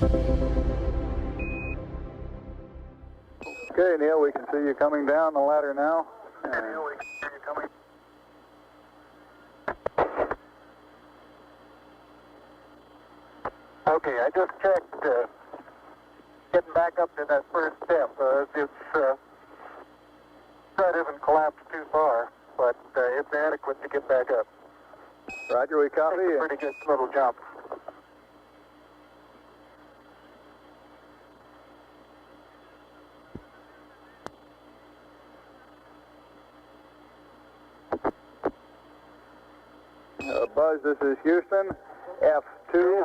Okay, Neil, we can see you coming down the ladder now. Neil, we can see you coming. Okay, I just checked getting back up to that first step. That isn't collapsed too far, but it's adequate to get back up. Roger, we copy. It's a pretty good little jump. Buzz, this is Houston. F2,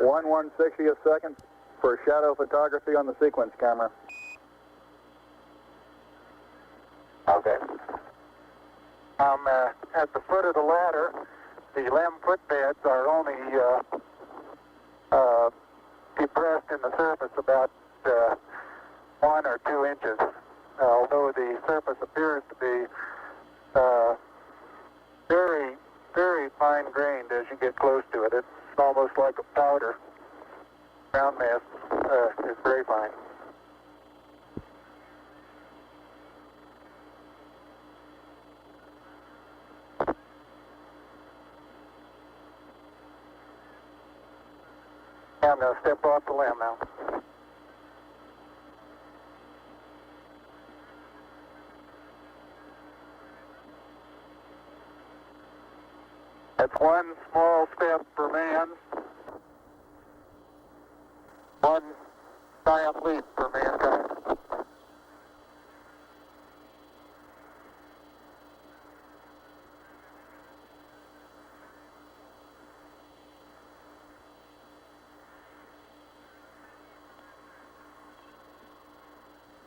1/160th second for shadow photography on the sequence camera. Okay. I'm at the foot of the ladder. The LEM footbeds are only depressed in the surface about 1 or 2 inches, although the surface appears to be very, very fine-grained as you get close to it. It's almost like a powder. Ground mass is very fine. I'm going to step off the LEM now. That's one small step for man, one giant leap for mankind.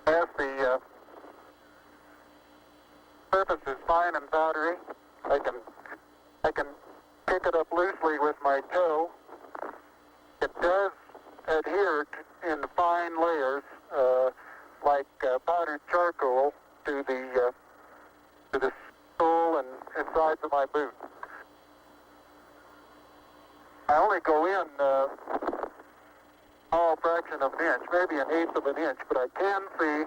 As the surface is fine and powdery, I can pick it up loosely with my toe. It does adhere in fine layers, like powdered charcoal, to the sole and sides of my boot. I only go in a small fraction of an inch, maybe an eighth of an inch, but I can see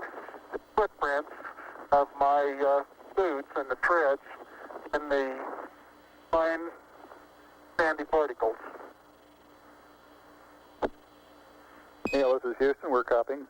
the footprints of my boots and the treads in the fine sandy particles. Neil, this is Houston. We're copying.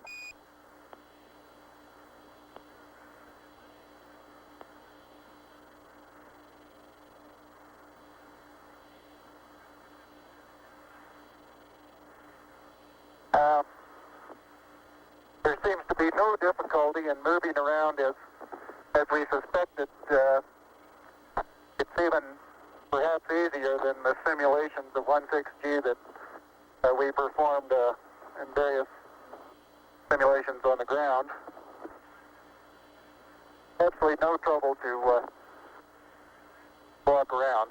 There seems to be no difficulty in moving around as we suspected. It's even perhaps easier than the simulations of 16G that we performed in various simulations on the ground. Absolutely no trouble to walk around.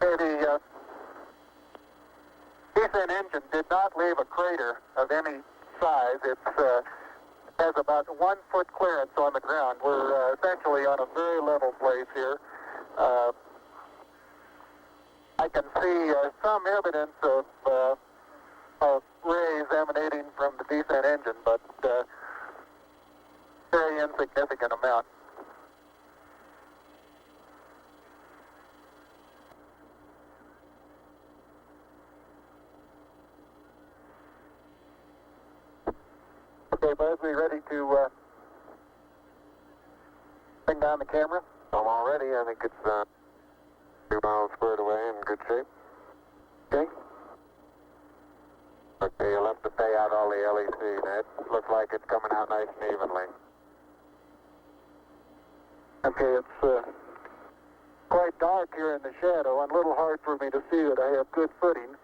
Okay, the descent engine did not leave a crater of any size. It has about 1 foot clearance on the ground. We're essentially on a very level place here. I can see some evidence of rays emanating from the descent engine, but very insignificant amount. Okay, Buzz, we ready to bring down the camera? I'm all ready. I think it's 2 miles squared away in good shape. Okay. Okay, you'll have to pay out all the LEC. It looks like it's coming out nice and evenly. Okay, it's quite dark here in the shadow and a little hard for me to see that I have good footing.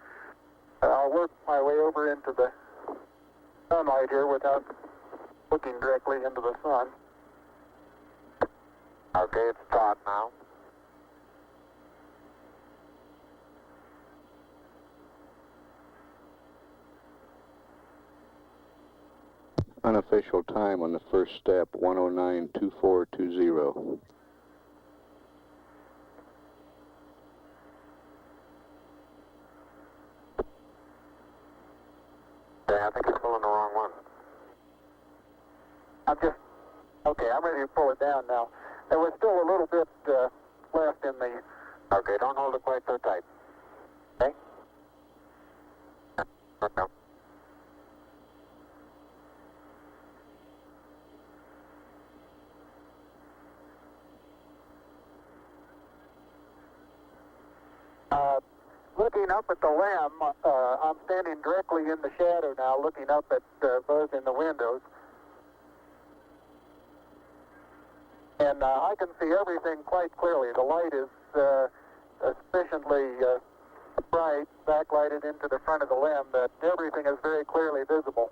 I'll work my way over into the sunlight here without looking directly into the sun. Okay, it's taut now. Unofficial time on the first step, 109.2420. I think he's pulling the wrong one. Okay, I'm ready to pull it down now. There was still a little bit left in the... Okay, don't hold it quite so tight. Okay. Okay. Looking up at the LEM, I'm standing directly in the shadow now, looking up at Buzz in the windows. And I can see everything quite clearly. The light is sufficiently bright, backlighted into the front of the LEM, that everything is very clearly visible.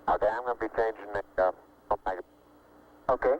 Okay, I'm going to be changing the magazine. Okay.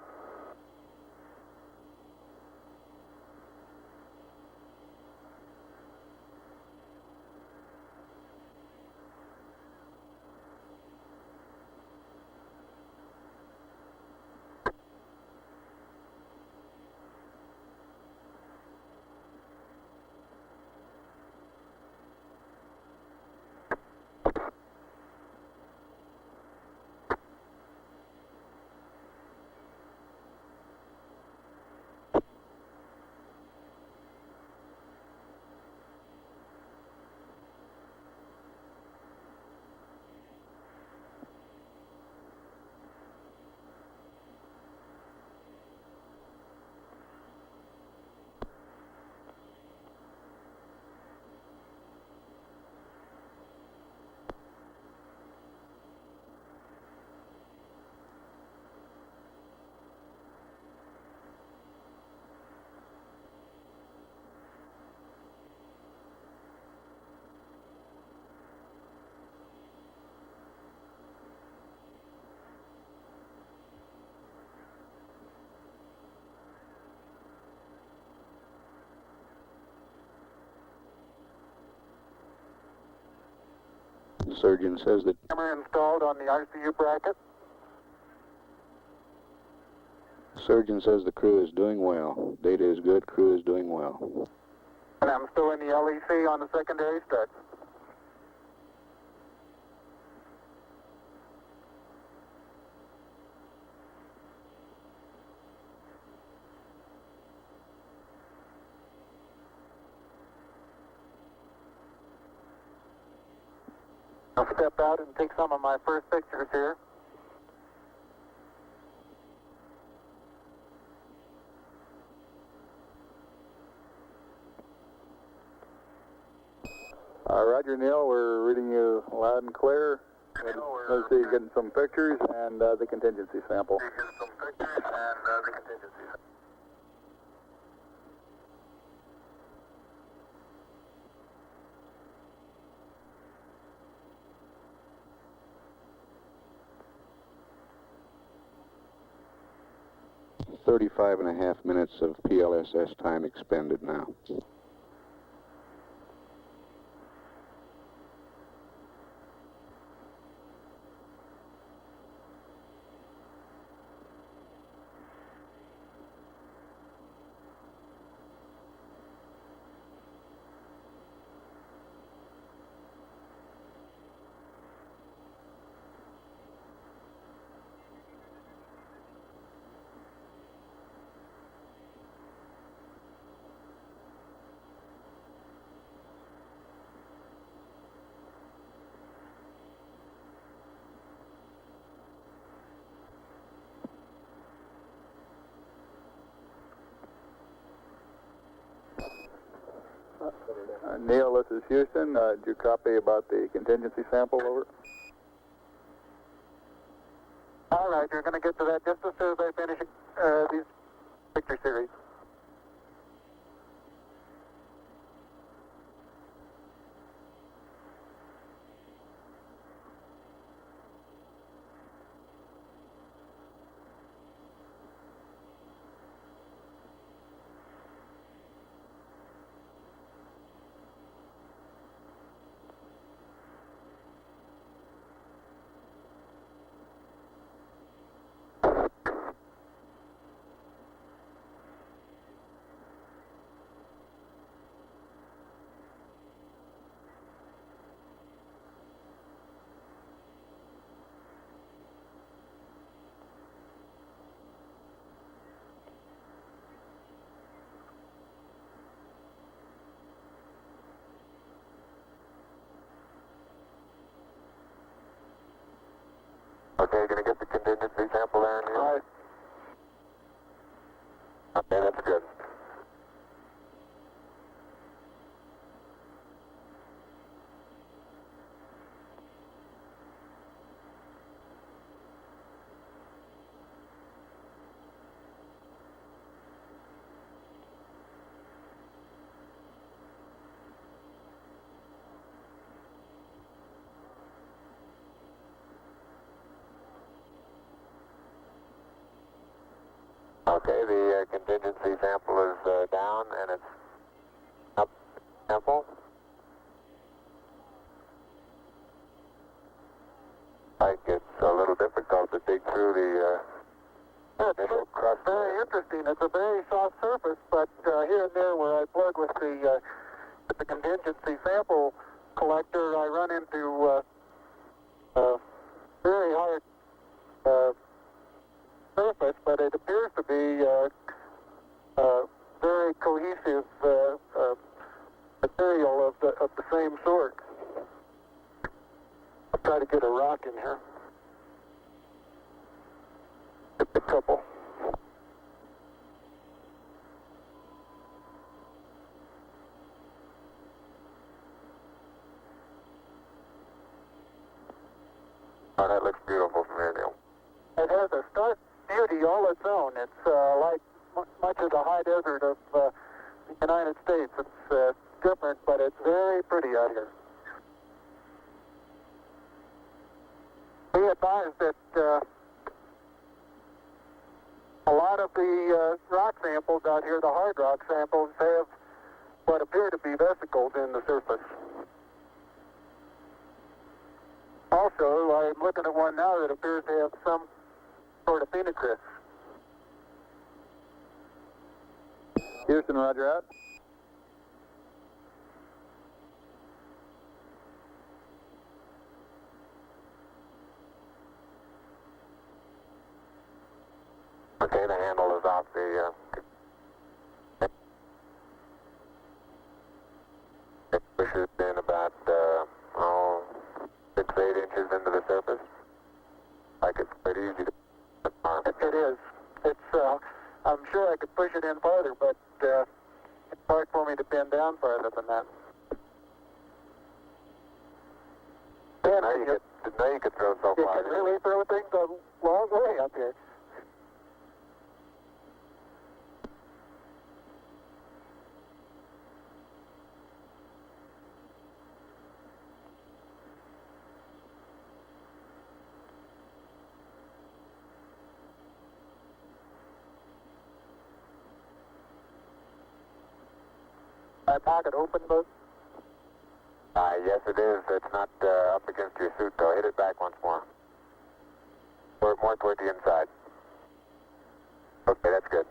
The surgeon says that Camera installed on the ICU bracket. surgeon says the crew is doing well. Data is good, crew is doing well. And I'm still in the LEC on the secondary strut. I'll step out and take some of my first pictures here. Roger, Neil, we're reading you loud and clear. Let's see, getting some pictures and the contingency sample. Thirty-five and a half minutes of PLSS time expended now. Neil, this is Houston. Did you copy about the contingency sample? Over. All right, you're going to get to that just as soon as I finish these picture series. Okay, gonna get the contingency sample there, Neil? Aye. Okay, that's good. Okay, the contingency sample is down and it's up sample. Like it's a little difficult to dig through the initial crust. Very interesting. It's a very soft surface, but here and there where I plug with the contingency sample collector, I run into very hard surface, but it appears to be very cohesive material of the same sort. I'll try to get a rock in here. Get a couple. Oh, that looks beautiful from here, Neil. It has a stark beauty all its own. It's like much of the high desert of the United States. It's different, but it's very pretty out here. Be advised that a lot of the rock samples out here, the hard rock samples, have what appear to be vesicles in the surface. Also, I'm looking at one now that appears to have some sort of phenocryst. Houston, roger out. Okay, the handle is off the it pushes in about 6 to 8 inches into the surface. Like it's pretty easy to It is. It's. I'm sure I could push it in farther, but it's hard for me to bend down farther than that. Now you could throw so You far. can really throw things a long way up here. My pocket open, but Yes, it is. It's not up against your suit, though. Hit it back once more. More toward the inside. Okay, that's good.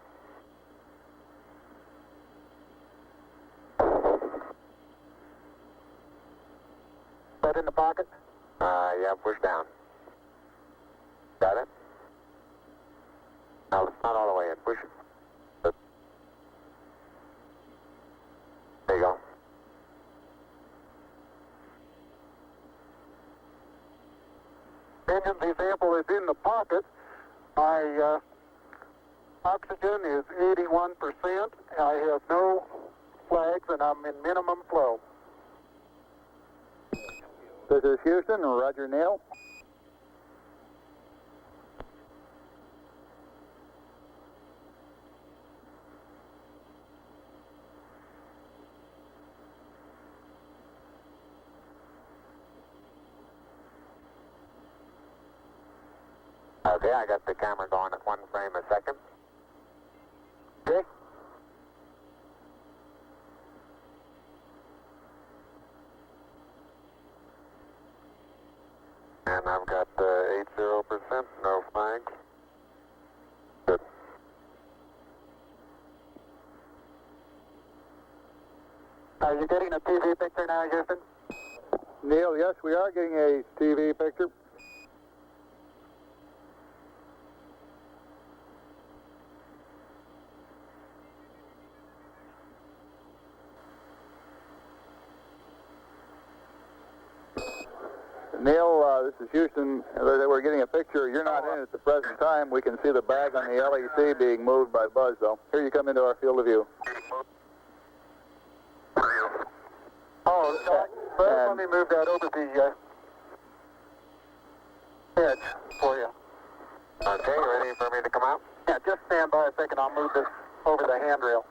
that in the pocket. Yeah, push down. Got it? Now, it's not all the way in. Push it. There you go. Contingency sample is in the pocket. My oxygen is 81%. I have no flags, and I'm in minimum flow. This is Houston, roger Neil. Okay, I got the camera going at 1 frame a second. Okay? And I've got 80%, no flags. Good. Are you getting a TV picture now, Houston? Neil, yes, we are getting a TV picture. Neil, this is Houston. We're getting a picture. You're not in at the present time. We can see the bag on the LEC being moved by Buzz, though. Here you come into our field of view. Oh, Buzz, let me move that over the edge for you. Okay, you ready for me to come out? Yeah, just stand by a second. I'll move this over the handrail.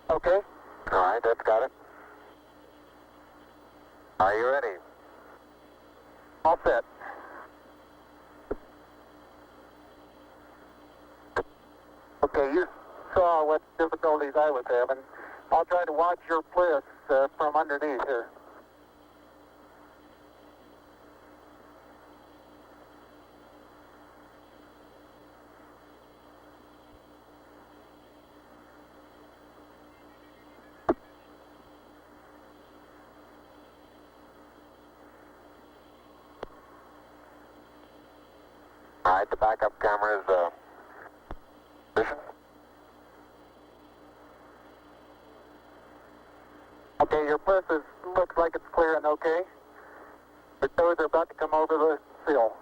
Okay. All right, that's got it. Are you ready? All set. Okay, you saw what difficulties I was having. I'll try to watch your bliss from underneath here. All right, the backup camera is position. Okay, your bliss looks like it's clear and okay. The toes are about to come over the sill.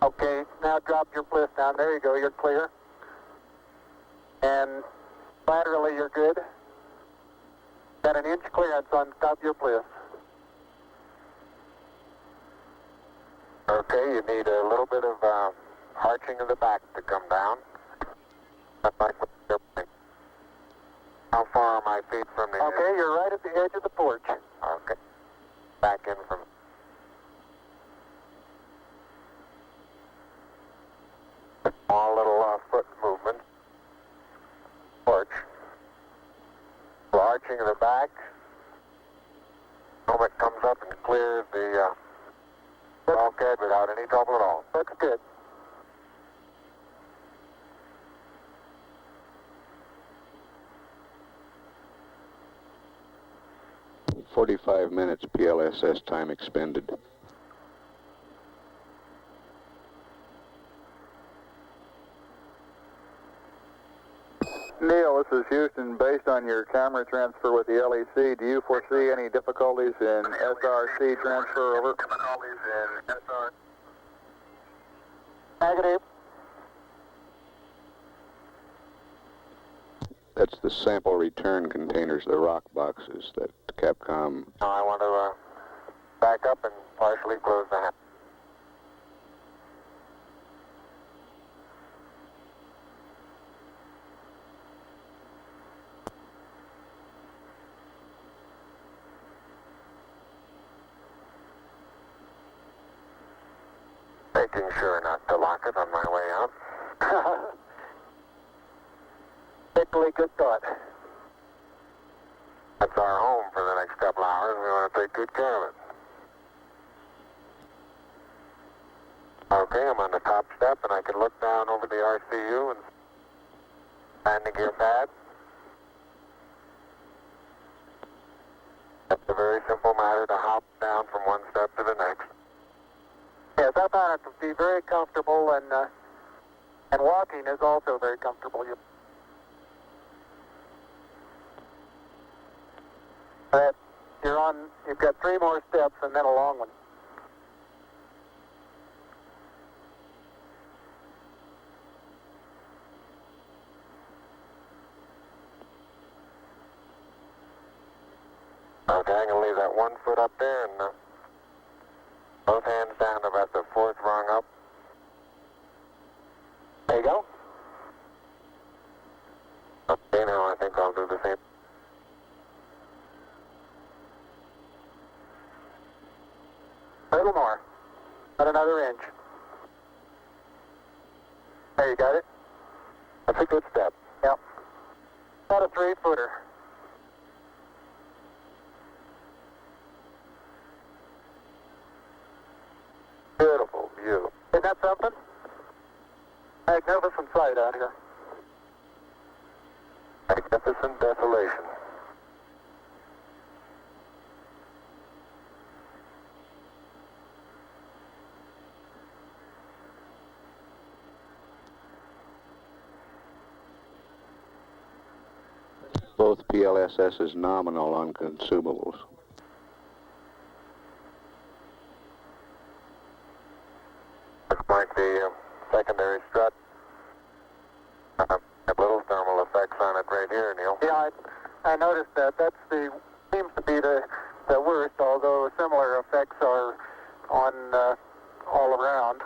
Okay, now drop your bliss down. There you go, you're clear. And laterally you're good. Got an inch clearance on top of your bliss. Okay, you need a little bit of arching of the back to come down. That's like what you're doing. How far are my feet from the Okay, you're right at the edge of the porch. Okay. Back in from... Small little foot movement. Porch. Arching of the back. Moment comes up and clears the bulkhead without any trouble at all. Looks good. "45 minutes PLSS time expended." Neil, this is Houston. Based on your camera transfer with the LEC, do you foresee any difficulties in SRC transfer over? Difficulties in SR. Negative. That's the sample return containers, the rock boxes that Capcom... Now I want to back up and partially close the hatch. Making sure not to lock it on my way out. Particularly good thought. That's our home for the next couple hours. We want to take good care of it. Okay, I'm on the top step and I can look down over the RCU and landing gear pad. It's a very simple matter to hop down from one step to the next. Yes, I found it to be very comfortable, and walking is also very comfortable. You've got 3 more steps and then a long one. Okay, I'm going to leave that 1 foot up there and both hands down about the 4th rung up. There you go. Okay, now I think I'll do the same. A little more. About another inch. There, you got it? That's a good step. Yep. About a 3-footer. Beautiful view. Isn't that something? Magnificent sight out here. Magnificent desolation. Both PLSS is nominal on consumables. Looks like the secondary strut have little thermal effects on it right here, Neil. Yeah, I noticed that. Seems to be the worst, although similar effects are on all around.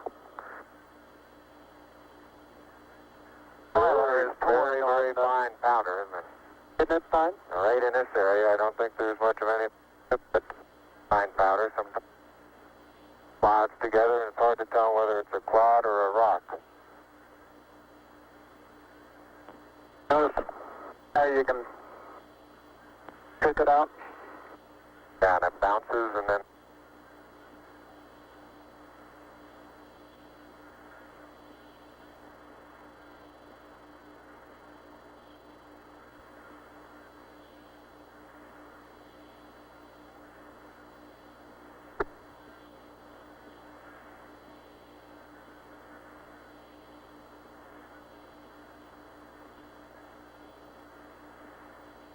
There is very, very fine powder, isn't it? Isn't it fine? Right in this area, I don't think there's much of any, but fine powder. Some clouds together, and it's hard to tell whether it's a clod or a rock. Notice how you can pick it out. Yeah, and it bounces, and then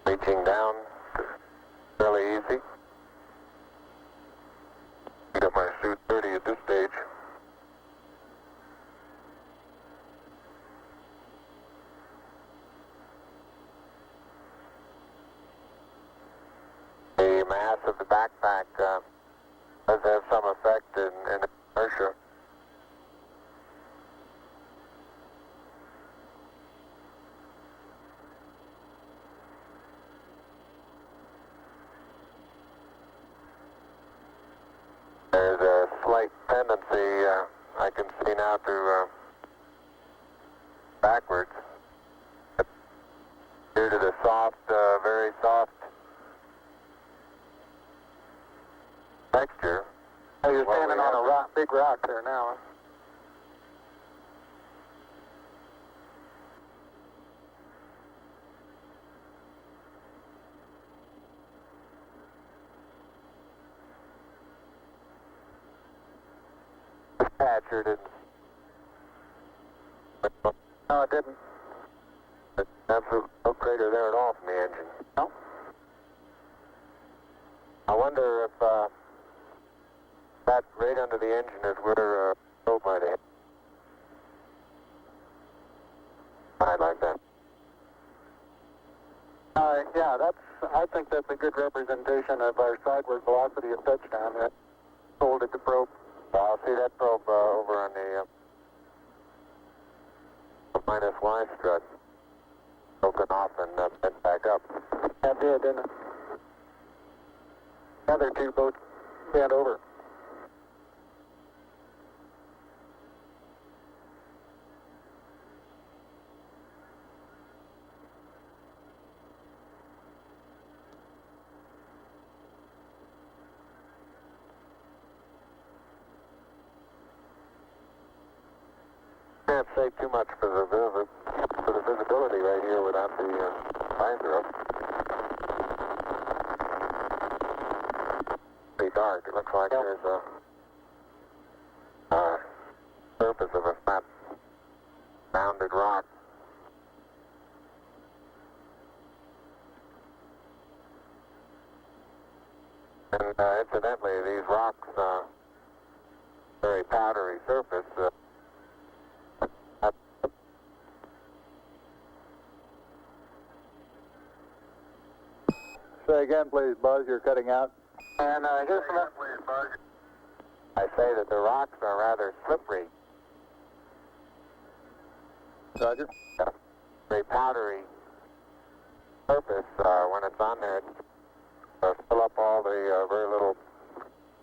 reaching down, fairly easy. Got my suit 30 at this stage. The mass of the backpack does have some effect in inertia. There's a slight tendency I can see now to backwards due to the soft, very soft texture. Oh, you're Well, standing we on have a rock, big rock there now. Patcher didn't. No, it didn't. There's absolutely no crater there at all from the engine. No? I wonder if that right under the engine is where probe might hit. I like that. Yeah, I think that's a good representation of our sideward velocity of touchdown. That folded the probe. I'll see that probe over on the minus Y strut. Broken off and bent back up. That did, didn't it? The other two both bent over. Can't say too much for the visibility right here without the visor up. Pretty dark. It looks like there's a surface of a flat rounded rock. And incidentally, these rocks, very powdery surface. Say again, please, Buzz. You're cutting out. And here's some... I say that the rocks are rather slippery. Roger. Very powdery surface. When it's on there, it fill up all the very little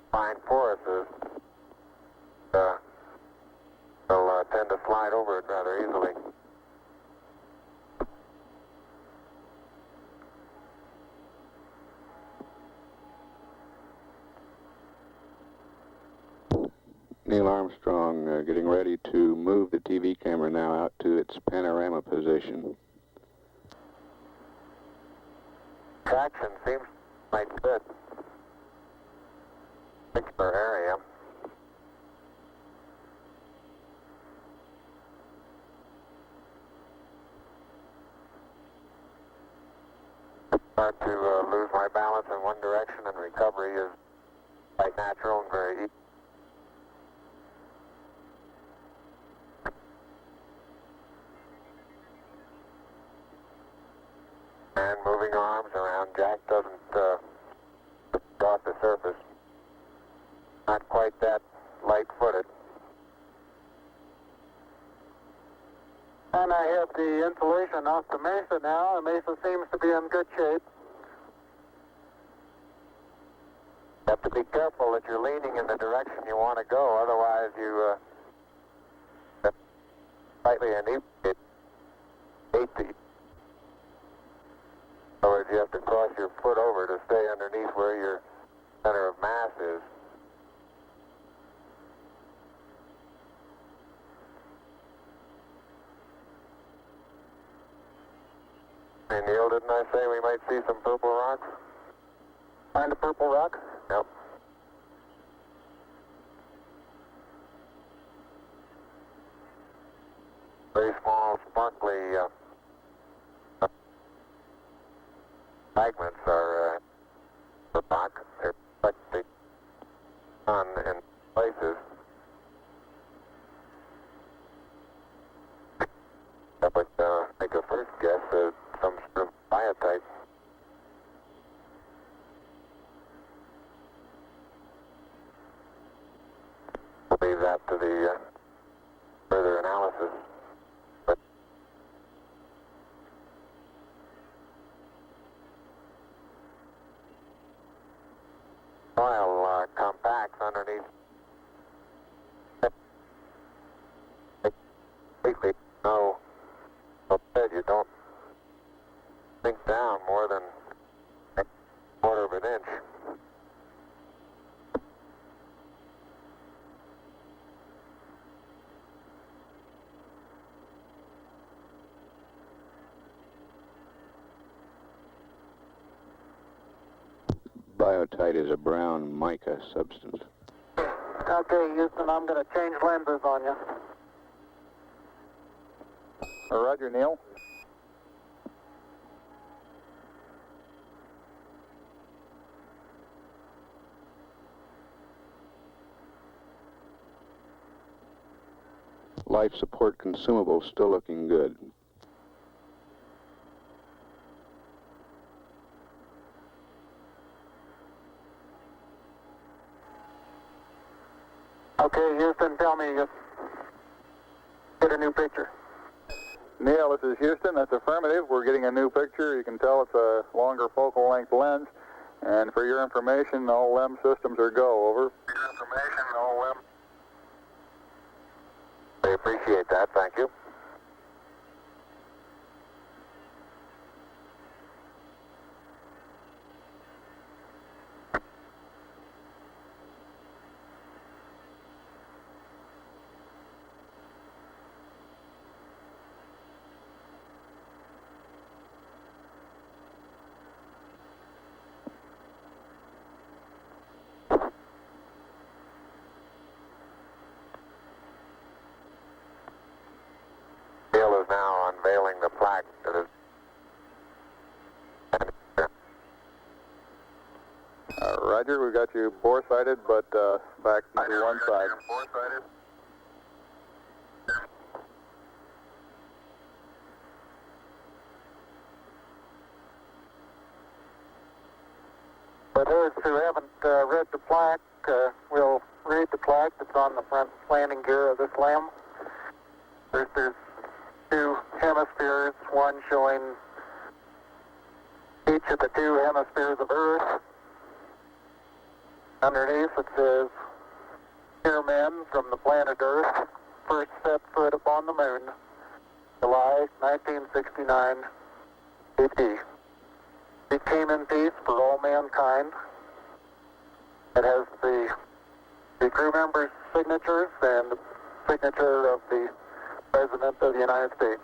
fine porises. They'll tend to slide over it rather easily. Neil Armstrong getting ready to move the TV camera now out to its panorama position. traction seems quite good. Particular area. Start to lose my balance in one direction, and recovery is quite natural and very easy. And moving arms around, Jack doesn't off the surface. Not quite that light-footed. And I have the insulation off the Mesa now. The Mesa seems to be in good shape. You have to be careful that you're leaning in the direction you want to go, otherwise you slightly inebriate. 80. In other words, you have to cross your foot over to stay underneath where your center of mass is. Hey Neil, didn't I say we might see some purple rocks? Find a purple rock? Yep. Very small, sparkly fragments are rock. They're reflecting sun in places. I would make a first guess at some sort of biotite. We'll leave that to the further analysis. But soil compacts underneath completely no bed. You don't sink down more than a quarter of an inch. Biotite is a brown mica substance. Okay, Houston, I'm going to change lenses on you. Roger, Neil. Life support consumables still looking good. Okay, Houston, tell me, get a new picture. Neil, this is Houston. That's affirmative. We're getting a new picture. You can tell it's a longer focal length lens. And for your information, all LEM systems are go. Over. For your information, all LEM. I appreciate that. Thank you. Neil is now unveiling the plaque that is. Roger, we've got you bore-sighted, but back to one side. Bore-sighted. For those who haven't read the plaque, we'll read the plaque that's on the front landing gear of this LEM. There's two hemispheres, one showing each of the two hemispheres of Earth. Underneath it says, "Here men from the planet Earth first set foot upon the moon, July 1969 AD. We came in peace for all mankind." It has the crew members' signatures and the signature of the President of the United States.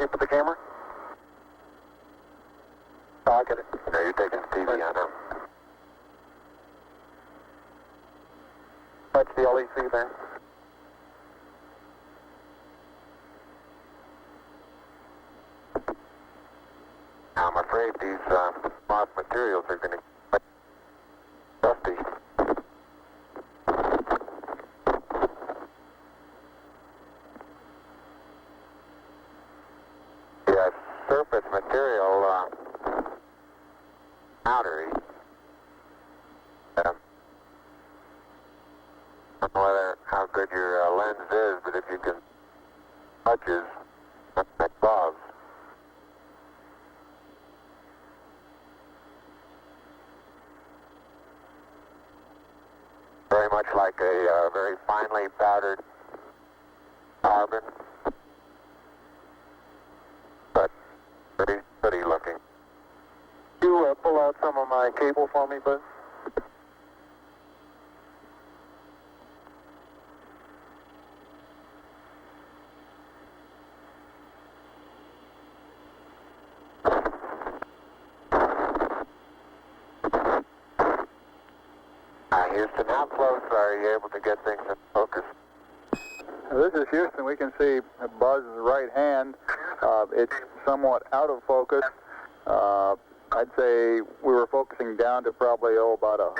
Ready for the camera? Oh, I'll get it. No, you're taking TV on now. Touch the LEC there. I'm afraid these moth materials are going to get dusty. The surface material powdery. I don't know how good your lens is, but if you can touches, that gloves. Very much like a very finely powdered carbon, but pretty looking. You pull out some of my cable for me, bud? Houston, how close are you able to get things in focus? This is Houston. We can see Buzz's right hand. It's somewhat out of focus. I'd say we were focusing down to probably about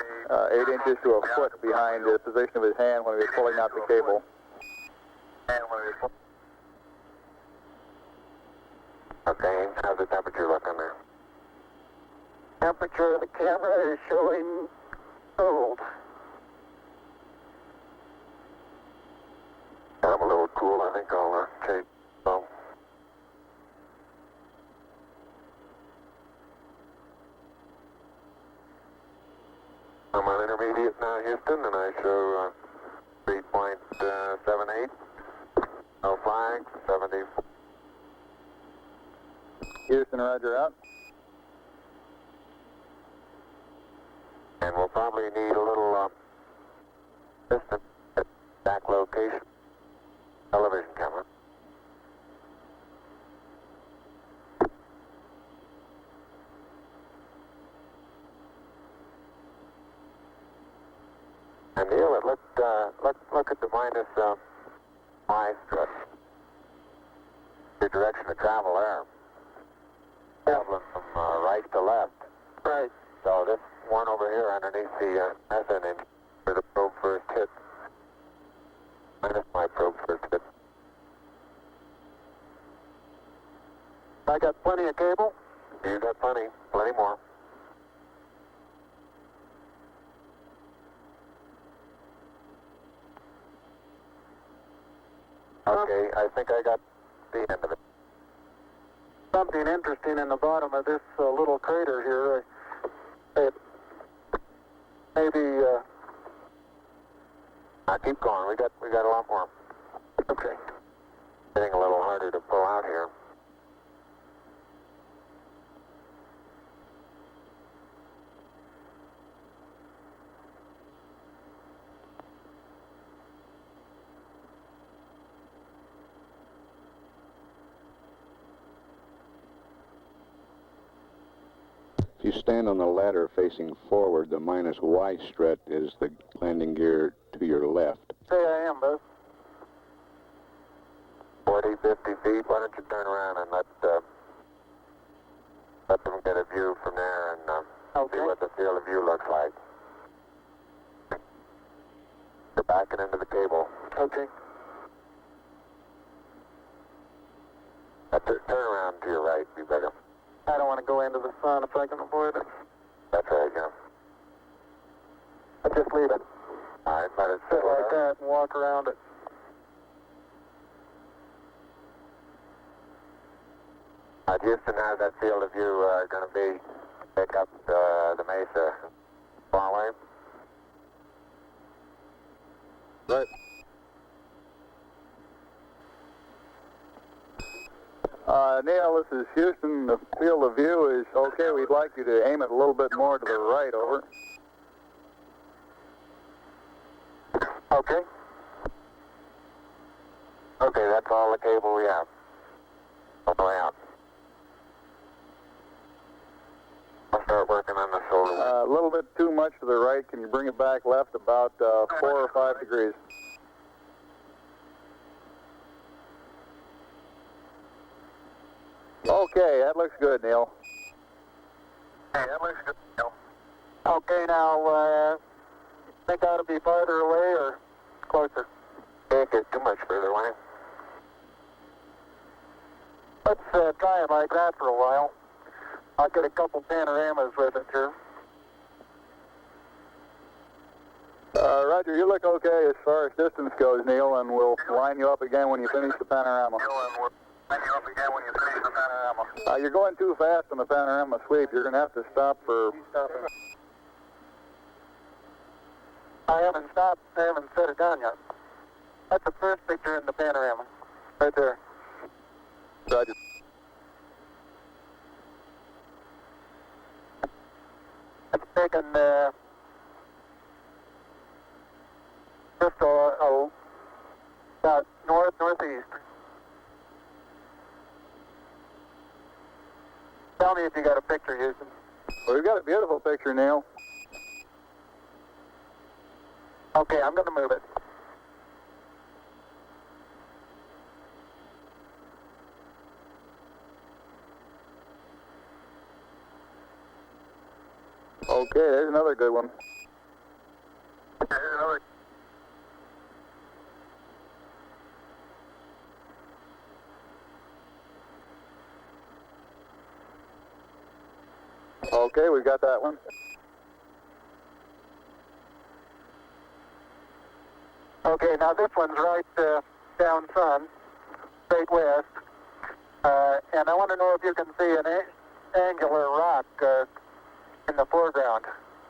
8 inches to a foot behind the position of his hand when he was pulling out the cable. Okay, how's the temperature looking there? Temperature of the camera is showing cold. I'm a little cool. I think I'll change. So. I'm on intermediate now, Houston, and I show 3.78. No flags, 74. Houston, roger out. And we'll probably need a little distance at back location. Television camera. And Neil, look at the minus Y strut. Your direction of travel there. Traveling from right to left. Right. So this one over here underneath the methane engine where the probe first hit. Minus my probe first hit. I got plenty of cable. You got plenty more. Okay, I think I got the end of it. Something interesting in the bottom of this little crater here. It maybe. Keep going. We got a lot more. Okay. Getting a little harder to pull out here. If you stand on the ladder facing forward, the minus Y strut is the landing gear to your left. Say I am, Buzz. 40, 50 feet. Why don't you turn around and let them get a view from there and Okay. see what the field of view looks like. You're backing into the cable. Okay. Turn around to your right, be better. I don't want to go into the sun if I can avoid it. That's right, yeah. I just leave it. All right, let it Sit settle like there. that and walk around it. Houston, how's that field of view going to be? Pick up the mesa far away? Right. Neil, this is Houston. The field of view is okay. We'd like you to aim it a little bit more to the right, over. Okay. Okay, that's all the cable we have. all the way out. I'll start working on the shoulder. A little bit too much to the right. Can you bring it back left about 4 or 5 degrees? Okay, that looks good, Neil. Hey, that looks good. Okay, now, think I ought to be farther away or closer? Can't get too much further away. Let's try it like that for a while. I'll get a couple panoramas with it here. Roger, you look okay as far as distance goes, Neil, and we'll line you up again when you finish the panorama. You're going too fast on the panorama sweep. You're going to have to stop for... I haven't stopped. I haven't set it down yet. That's the first picture in the panorama. Right there. Roger. It's taken just about northeast. Tell me if you got a picture, Houston. Well, we've got a beautiful picture, Neil. Okay, I'm going to move it. Okay, there's another good one. Okay, we got that one. Okay, now this one's right down sun, straight west. And I want to know if you can see an angular rock in the foreground.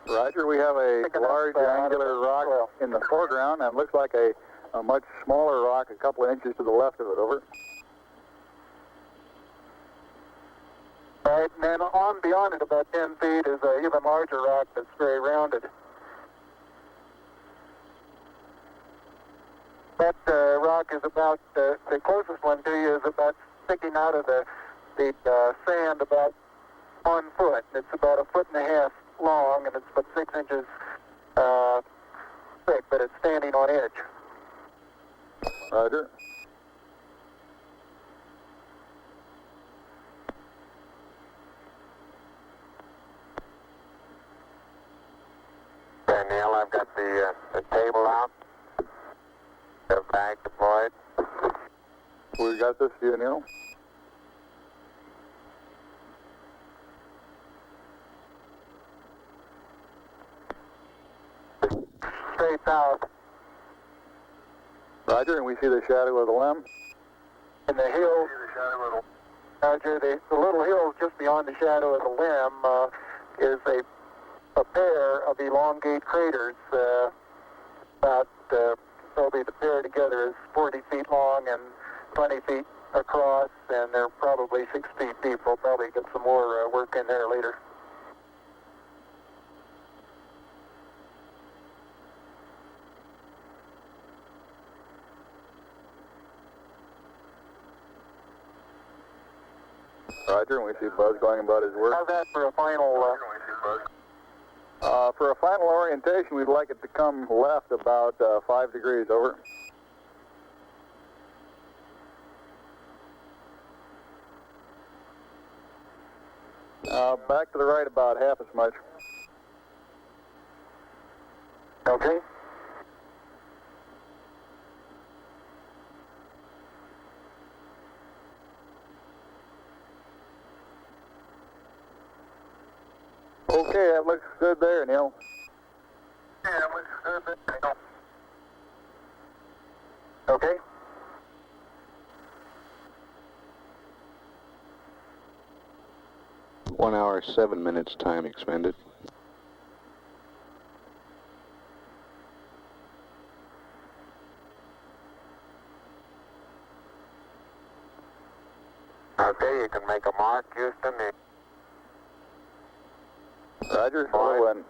Roger, we have a large angular rock in the foreground, and looks like a much smaller rock a couple of inches to the left of it. Over. Right, and then on beyond it about 10 feet is an even larger rock that's very rounded. That rock is about, the closest one to you is about sticking out of the sand about 1 foot. It's about 1.5 feet long, and it's about 6 inches thick, but it's standing on edge. Roger. Okay, Neil, I've got the table out. The bag deployed. We got this view, Neil. Straight south. Roger, and we see the shadow of the limb. In the hills, Roger, the little hills just beyond the shadow of the limb is a pair of elongate craters. About probably the pair together is 40 feet long and 20 feet across, and they're probably 6 feet deep. We'll probably get some more work in there later. Roger, and we see Buzz going about his work. How's that for a final? For a final orientation, we'd like it to come left about 5 degrees. Over. Back to the right about half as much. Okay. Okay, that looks good there, Neil. Yeah, that looks good there. Okay. One hour, 7 minutes time expended. Okay, you can make a mark, Houston. Roger. Oh, and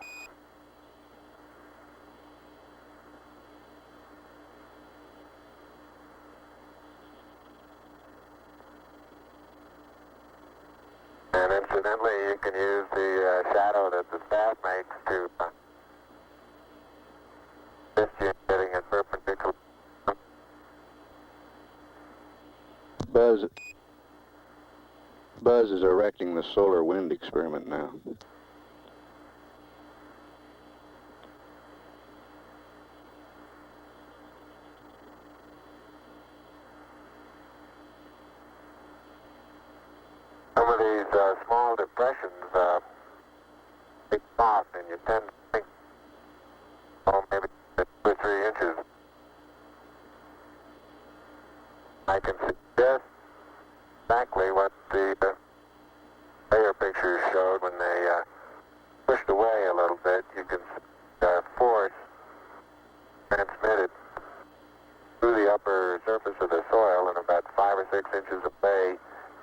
Incidentally, you can use the shadow that the staff makes to assist you in getting it perpendicular. Buzz is erecting the solar wind experiment now. Some of these small depressions big soft, and you tend to think, oh, maybe 2 or 3 inches. I can suggest exactly what the layer pictures showed when they pushed away a little bit. You can force transmitted through the upper surface of the soil, and about 5 or 6 inches away,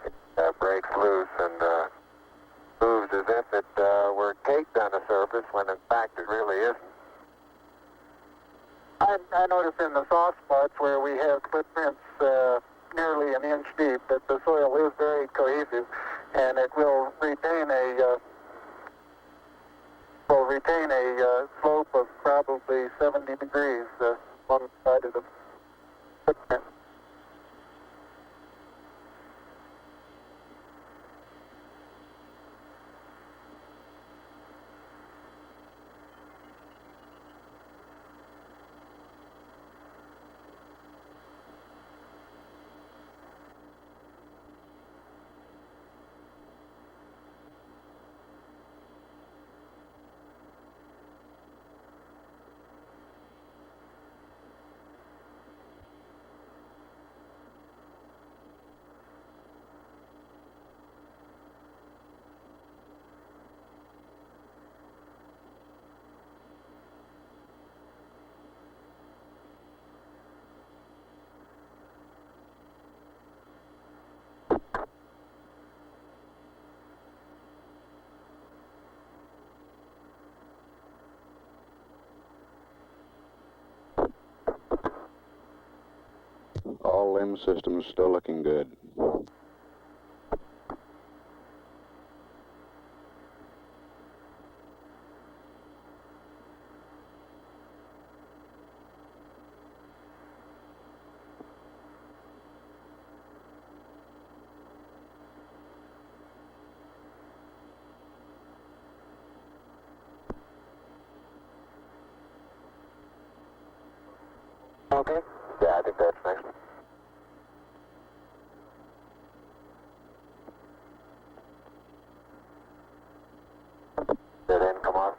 it breaks loose and moves as if it were caked on the surface, when in fact it really isn't. I notice in the soft spots where we have footprints nearly an inch deep that the soil is very cohesive, and it will retain a slope of probably 70 degrees on the side of the footprint. All limb systems still looking good. Okay? Yeah, I think that's next. Did it come off?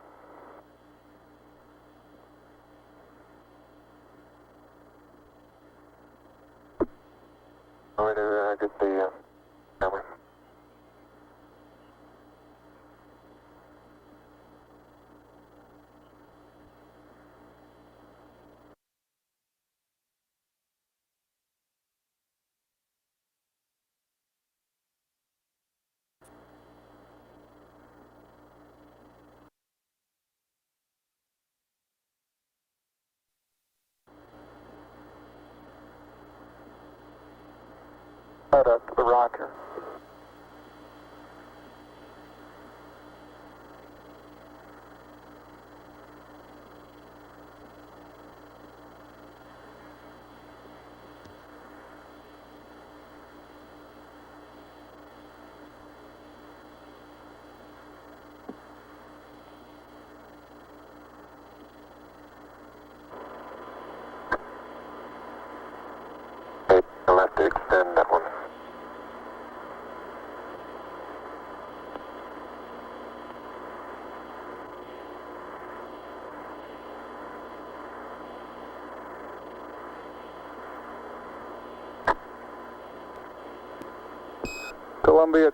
Want me to get the camera? Right up to the rocker. Okay, I'll have to extend that one.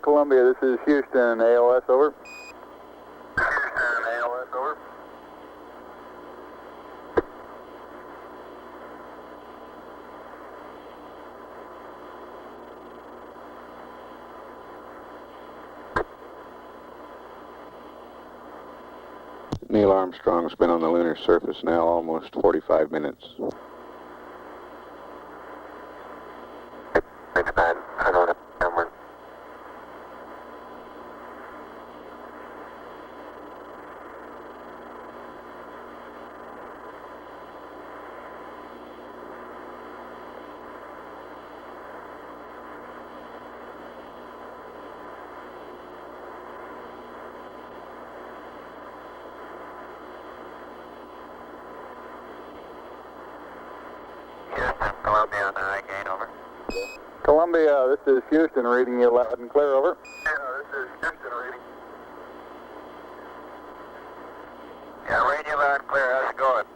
Columbia, this is Houston, ALS, over. Houston, ALS, over. Neil Armstrong's been on the lunar surface now almost 45 minutes. Thanks, man. I don't have a camera. Columbia on the high gain, over. Columbia, this is Houston reading you loud and clear, over. Yeah, this is Houston reading. Yeah, reading you loud and clear. How's it going?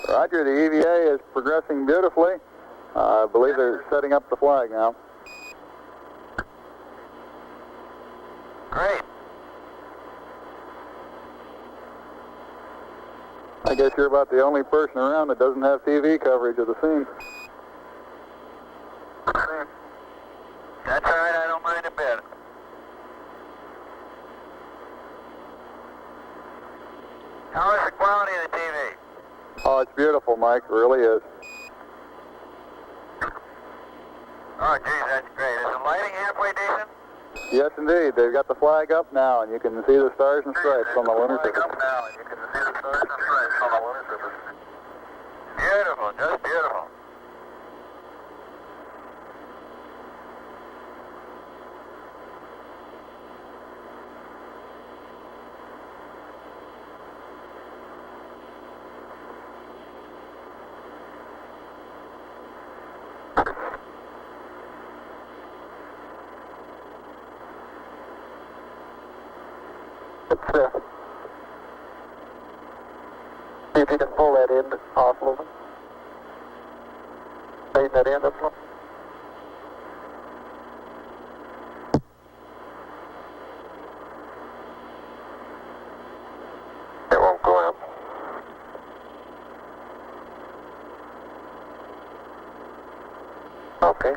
Roger, the EVA is progressing beautifully. I believe they're setting up the flag now. Great. I guess you're about the only person around that doesn't have TV coverage of the scene. That's all right, I don't mind a bit. How is the quality of the TV? Oh, it's beautiful, Mike. It really is. Oh, geez, that's great. Is the lighting halfway decent? Yes, indeed. They've got the flag up now, and you can see the stars and stripes on the lunar surface. Beautiful, just beautiful. See if you can pull that end off a little bit. Straighten that end up a little. It won't go up. Okay.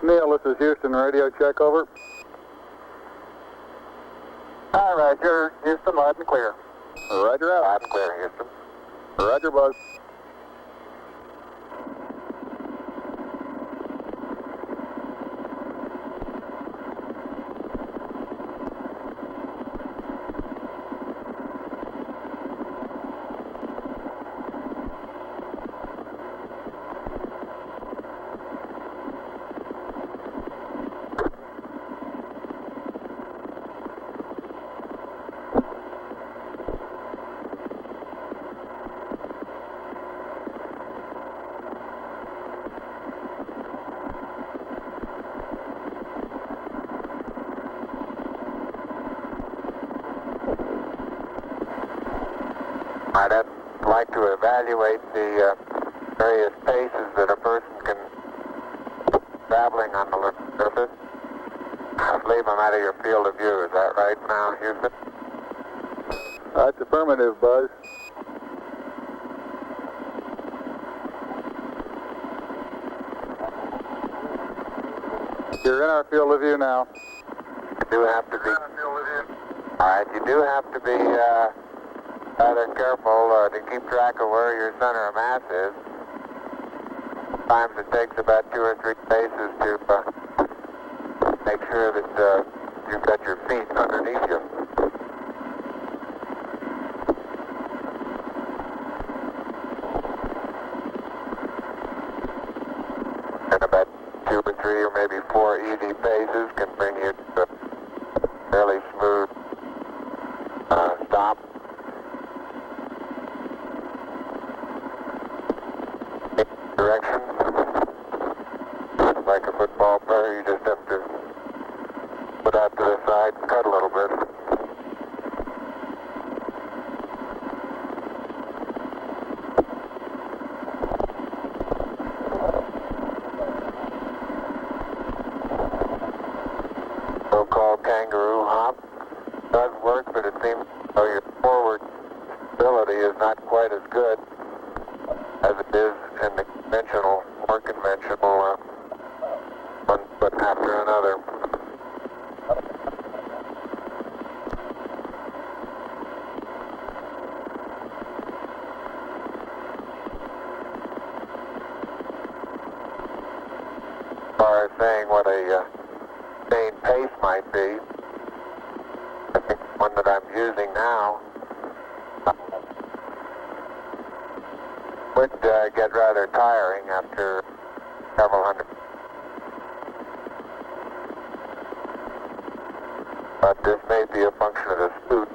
Neil, this is Houston radio check, over. All right, you're Houston, loud and clear. Roger out. Loud and clear, Houston. Roger, Buzz. I'd like to evaluate the various paces that a person can traveling on the lunar surface. I believe I'm out of your field of view. Is that right now, Houston? That's affirmative, Buzz. You're in our field of view now. You do have to be. All right, you do have to be rather careful to keep track of where your center of mass is. Sometimes it takes about 2 or 3 paces to make sure that you've got your feet underneath you. And about 2 or 3 or maybe 4 easy phases can bring you to a fairly smooth stop. Direction. Like a football player, you just have to put out to the side and cut a little bit. So-called kangaroo hop does work, but it seems as though your forward stability is not quite as good as it is in the conventional, more conventional one foot after another. As far as saying what a sustained pace might be, I think the one that I'm using now would get rather tiring after several hundred. But this may be a function of the suit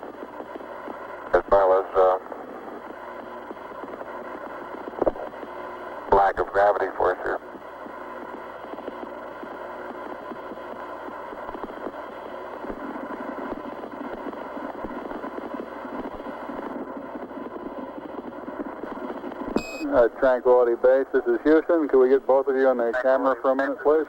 as well as lack of gravity force here. Tranquility Base, this is Houston. Could we get both of you on the camera for a minute, please?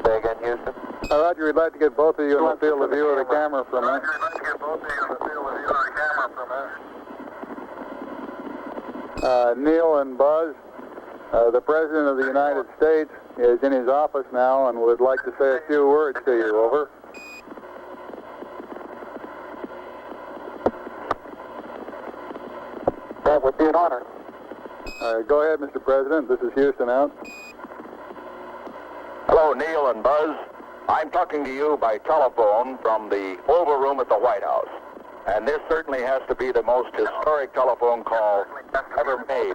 Say again, Houston? Roger, we'd like to get both of you in the field of view of the camera for a minute. Neil and Buzz, the President of the United States is in his office now and would like to say a few words to you. Over. That would be an honor. Go ahead, Mr. President. This is Houston out. Hello, Neil and Buzz. I'm talking to you by telephone from the Oval Room at the White House. And this certainly has to be the most historic telephone call ever made.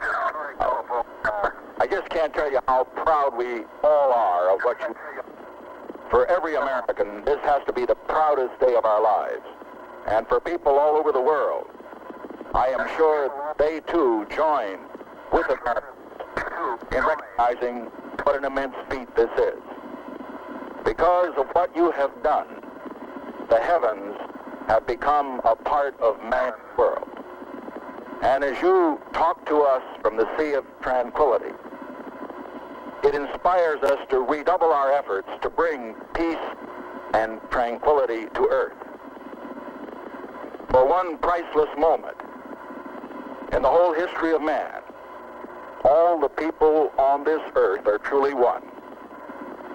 I just can't tell you how proud we all are of what you do. For every American, this has to be the proudest day of our lives. And for people all over the world, I am sure they too join with Americans in recognizing what an immense feat this is. Because of what you have done, the heavens have become a part of man's world. And as you talk to us from the Sea of Tranquility, it inspires us to redouble our efforts to bring peace and tranquility to Earth. For one priceless moment in the whole history of man, all the people on this earth are truly one.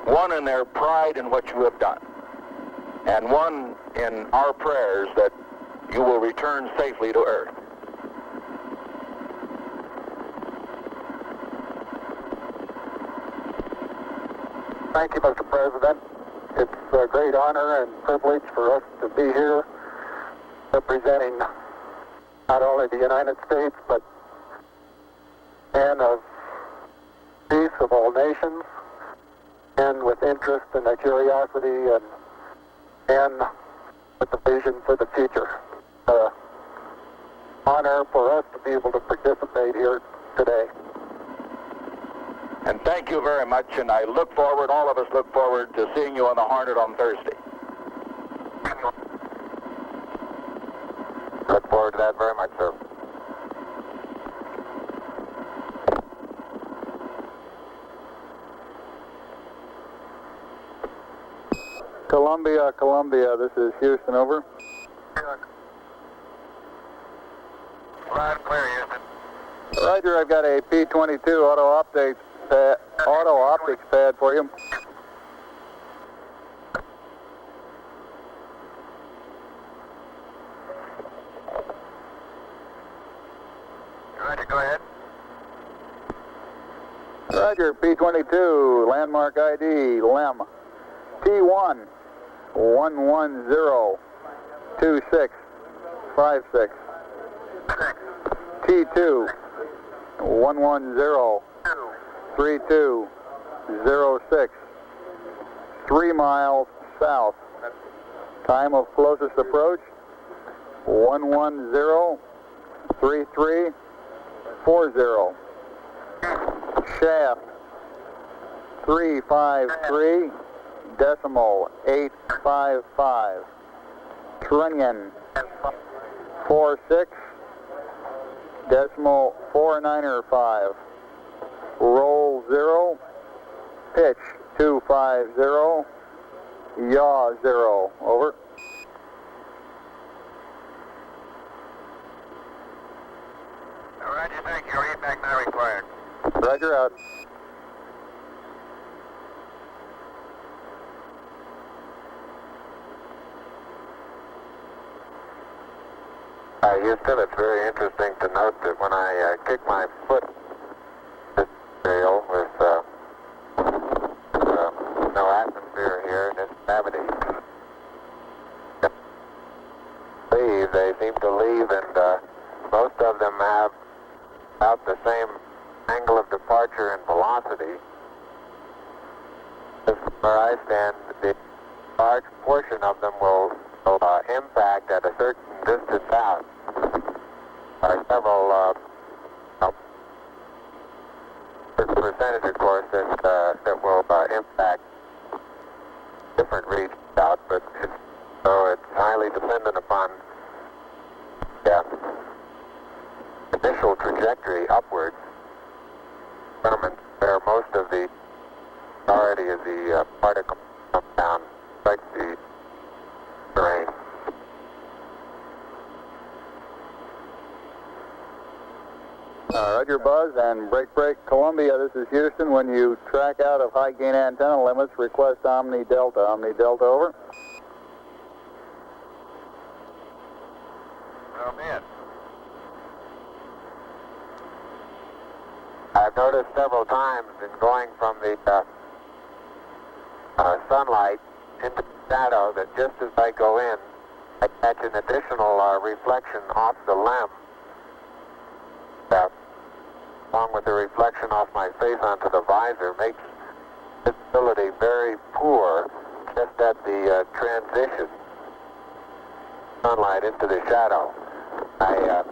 One in their pride in what you have done, and one in our prayers that you will return safely to Earth. Thank you, Mr. President. It's a great honor and privilege for us to be here representing not only the United States, but men of peace of all nations, men with interest and a curiosity, and men with a vision for the future. Honor for us to be able to participate here today. And thank you very much, and I look forward, all of us look forward to seeing you on the Hornet on Thursday. Look forward to that very much, sir. Columbia, Columbia, this is Houston, over. Loud and clear, Houston. Roger, I've got a P-22 auto optics pad for you. Roger, go ahead. Roger, P-22, landmark ID, LEM. T1, 1102656. T2, 1103206. 3 miles south. Time of closest approach, 1103340. Shaft 353.855. Trunnion 46.495. Roll 0. Pitch 250. Yaw 0. Over. Roger, thank you. Read back now required. Roger out. Houston, it's very interesting to note that when I kick my foot this material with no atmosphere here and it's gravity, they seem to leave, and most of them have about the same angle of departure and velocity. As where I stand, the large portion of them will impact at a certain distance out. There are several certain percentage, of course, that will impact different regions out, but it's highly dependent upon initial trajectory upwards from and where most of the majority of the particles come down, like the terrain. Roger, Buzz, and break, Columbia. This is Houston. When you track out of high gain antenna limits, request Omni Delta. Omni Delta, over. So be it. I've noticed several times in going from the sunlight into the shadow that just as I go in, I catch an additional reflection off the LEM, along with the reflection off my face onto the visor, makes visibility very poor just at the transition sunlight into the shadow. I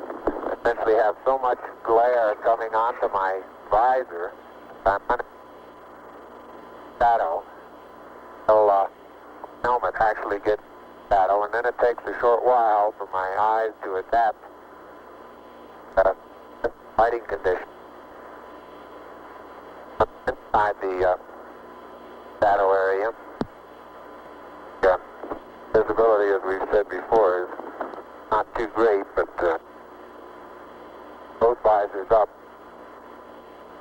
essentially have so much glare coming onto my visor, I'm under shadow until helmet actually gets shadow, and then it takes a short while for my eyes to adapt to lighting conditions. Inside the shadow area, visibility, as we've said before, is not too great, but both visors up,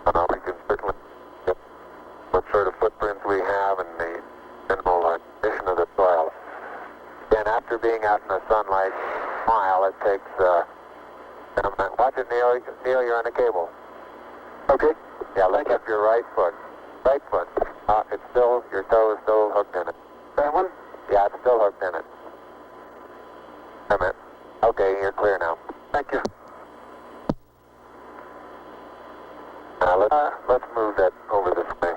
we can certainly get what sort of footprints we have and the general condition of the soil. Again, after being out in the sunlight a while, it takes watch it, Neil. Neil, you're on the cable. Okay. Yeah, lift up your right foot. Right foot. It's still, your toe is still hooked in it. That one? Yeah, it's still hooked in it. A minute. Okay, you're clear now. Thank you. Let's move that over this way.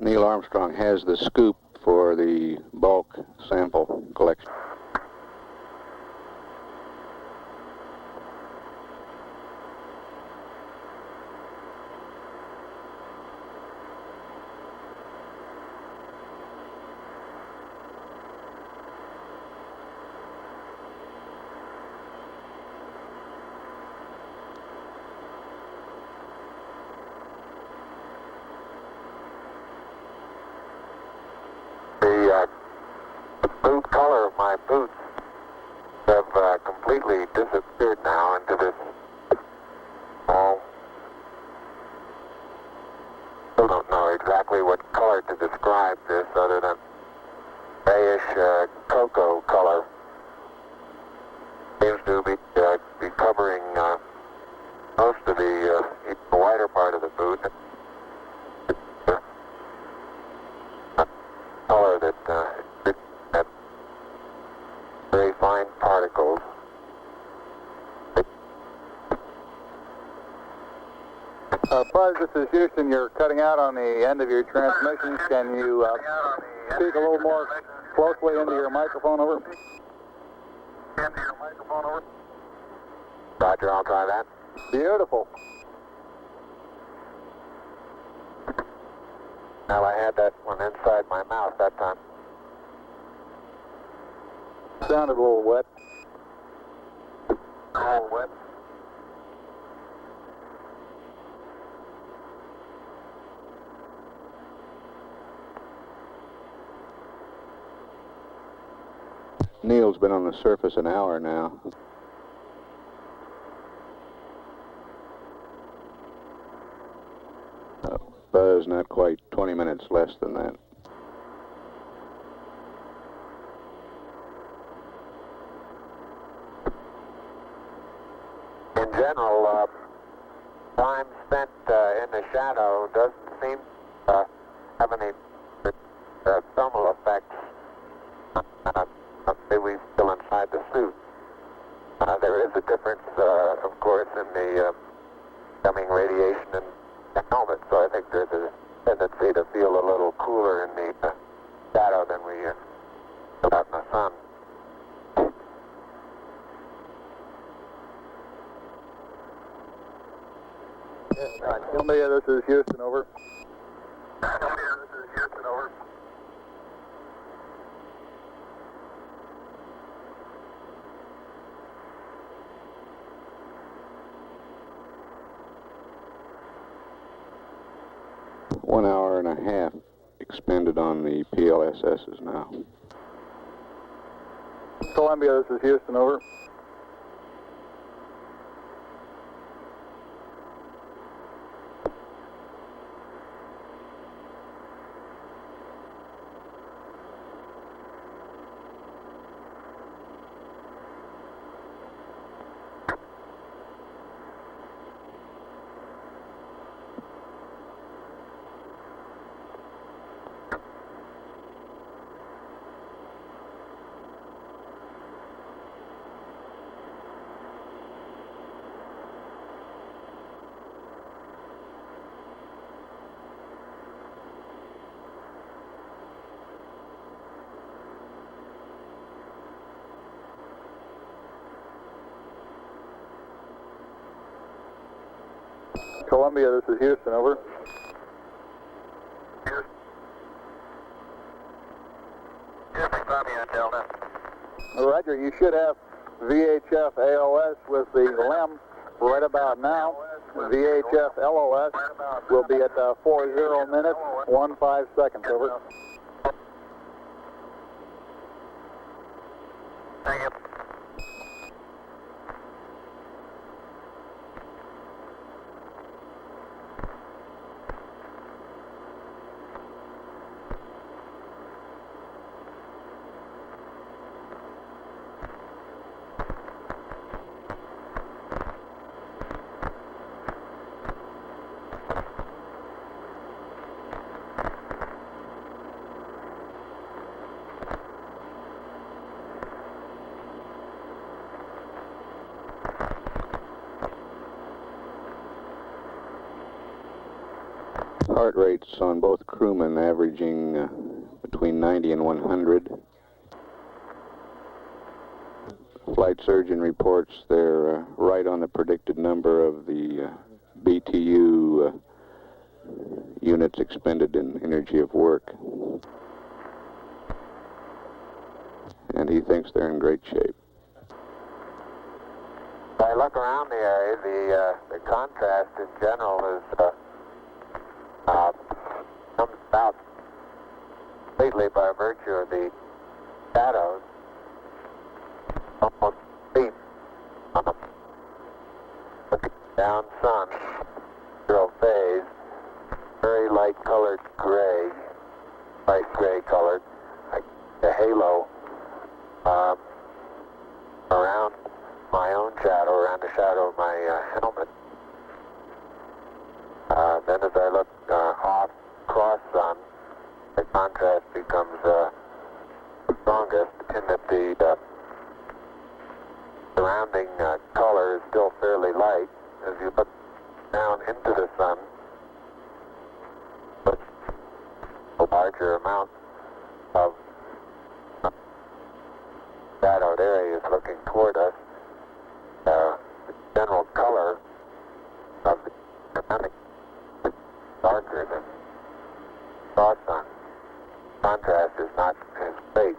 Neil Armstrong has the scoop for the bulk sample collection. The boot color of my boots have completely disappeared now into this small. Still don't know exactly what color to describe this other than grayish cocoa color. Seems to be covering most of the wider part of the boot. Color that had very fine particles. Buzz, this is Houston. You're cutting out on the end of your transmissions. Can you speak a little more closely into your microphone, over? Roger, I'll try that. Beautiful. Now I had that one inside my mouth that time. Sounded a little wet. All wet. Neil's been on the surface an hour now. Buzz, not quite 20 minutes less than that. In general, time spent in the shadow doesn't seem to have any thermal effects. We still inside the suit. There is a difference, of course, in the coming radiation and the helmet, so I think there's a tendency to feel a little cooler in the shadow than we feel out in the sun. Columbia, this is Houston, over. 1 hour and a half expended on the PLSSs now. Columbia, this is Houston, over. Columbia, this is Houston, over. Roger, you should have VHF AOS with the LEM right about now. VHF LOS will be at 40 minutes, 15 seconds, over. Thank you. Heart rates on both crewmen averaging between 90 and 100. Flight surgeon reports they're right on the predicted number of the BTU units expended in energy of work. And he thinks they're in great shape. I look around the area, the contrast in general is comes about completely by virtue of the shadows. Almost deep. Looking down sun, zero phase, very light colored gray, light gray colored, like the halo around my own shadow, around the shadow of my helmet. Then as I look off cross sun, the contrast becomes strongest in that the surrounding color is still fairly light. As you look down into the sun, with a larger amount of shadowed areas looking toward us, the general color of the surrounding is darker than cross sun. Contrast is not as great.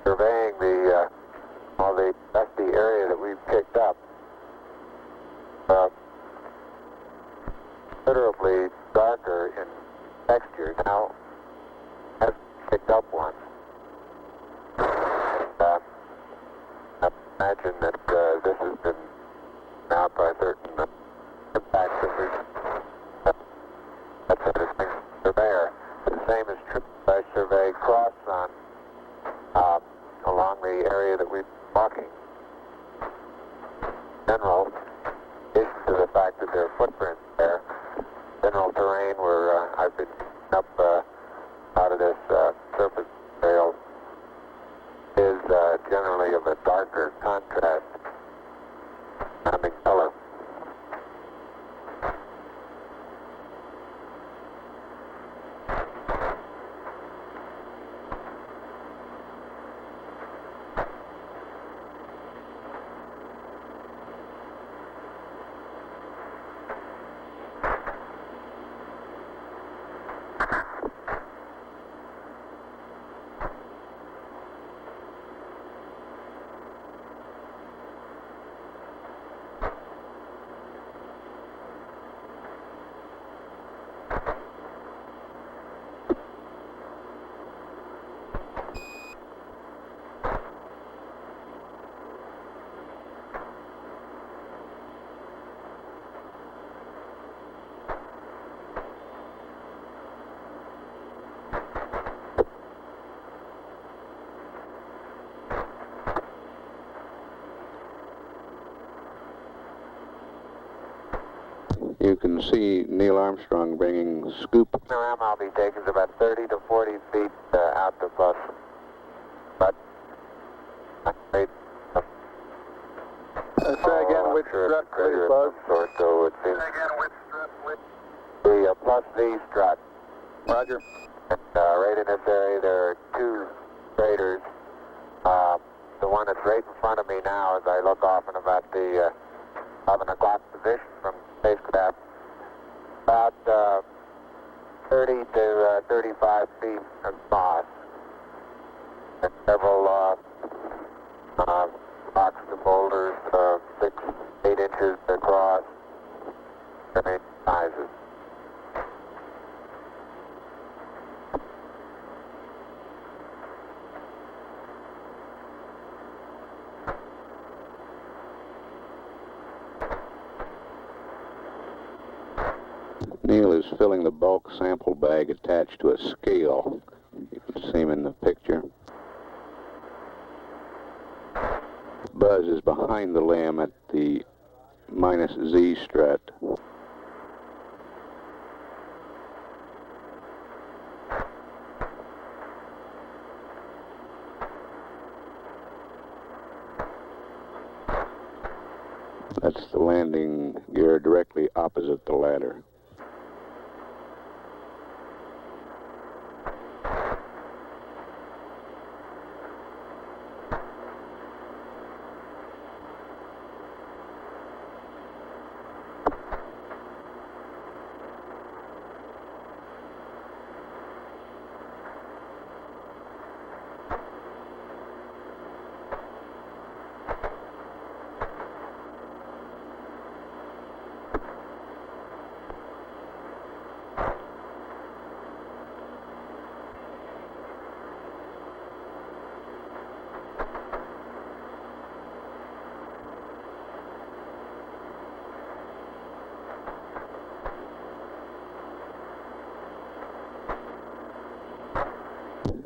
Surveying all the dusty area that we've picked up, considerably darker in texture. Now, I've picked up one. I imagine that this has been out by certain impacts that we've that's a distinct surveyor. The same is true if I survey cross sun along the area that we've been walking. General, in addition to the fact that there are footprints there, general terrain where I've been up out of this surface trail is generally of a darker contrast surrounding color. You can see Neil Armstrong bringing scoop. The ram I'll be taking is about 30 to 40 feet out to Buzz. But Say again, which strut, please, Buzz? Sort, so it seems the plus V strut. Roger. And, right in this area, there are two craters. The one that's right in front of me now, as I look off in about the 11 o'clock position from the spacecraft, about 30 to 35 feet across, and several rocks and boulders, 6, 8 inches across, varying sizes. Neil is filling the bulk sample bag attached to a scale. You can see him in the picture. Buzz is behind the limb at the minus Z strut. That's the landing gear directly opposite the ladder.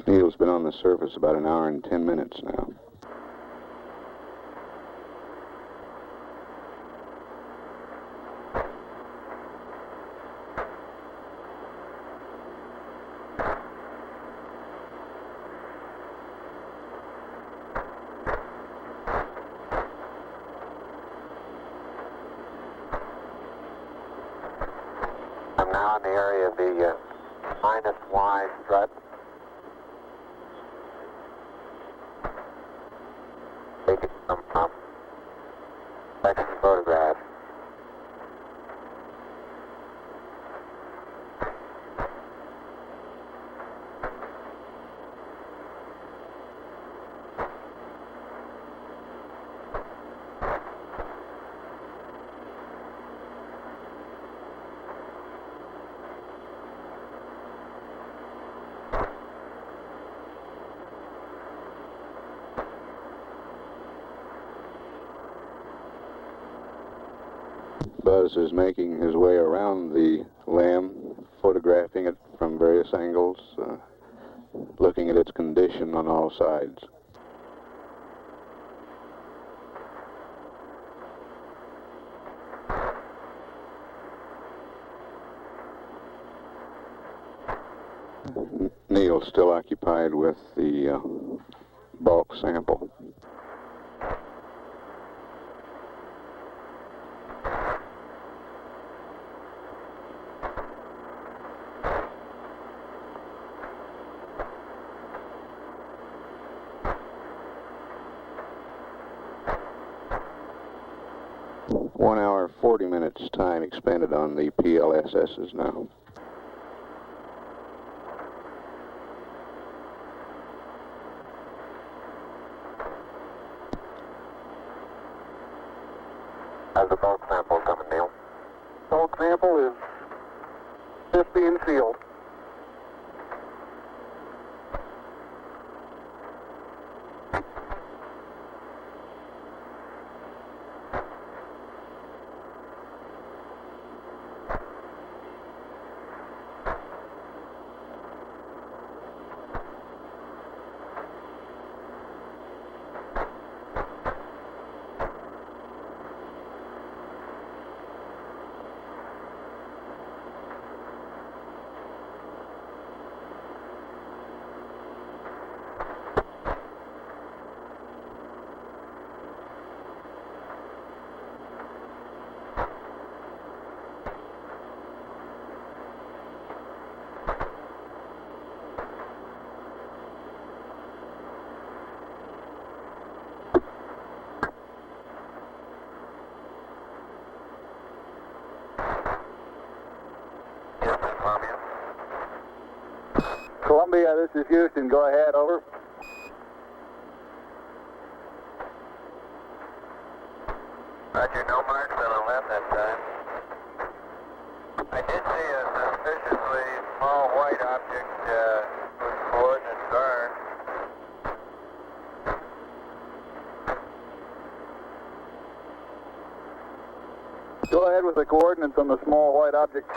Neil's been on the surface about an hour and 10 minutes now. now in the area of the minus Y strut. Taking some section photographs. Buzz is making his way around the LAM, photographing it from various angles, looking at its condition on all sides. Neil's still occupied with the bulk sample. One hour, 40 minutes time expended on the PLSSs now. How's the bulk sample coming, Neil? Bulk sample is just being sealed. Columbia, this is Houston. Go ahead, over. Roger, no marks on the left that time. I did see a suspiciously small white object whose coordinates are. Go ahead with the coordinates on the small white object.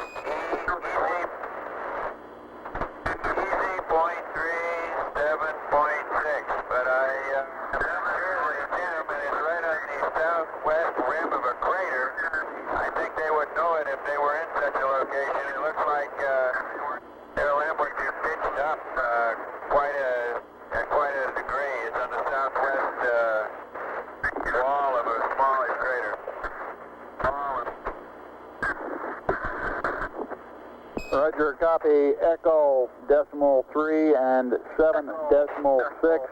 But I'm sure it's him, and it's right on the southwest rim of a crater. I think they would know it if they were in such a location. It looks like their limb would be pitched up quite a degree. It's on the southwest wall of a smallish crater. Roger, copy Echo decimal 3 and 7 decimal 6.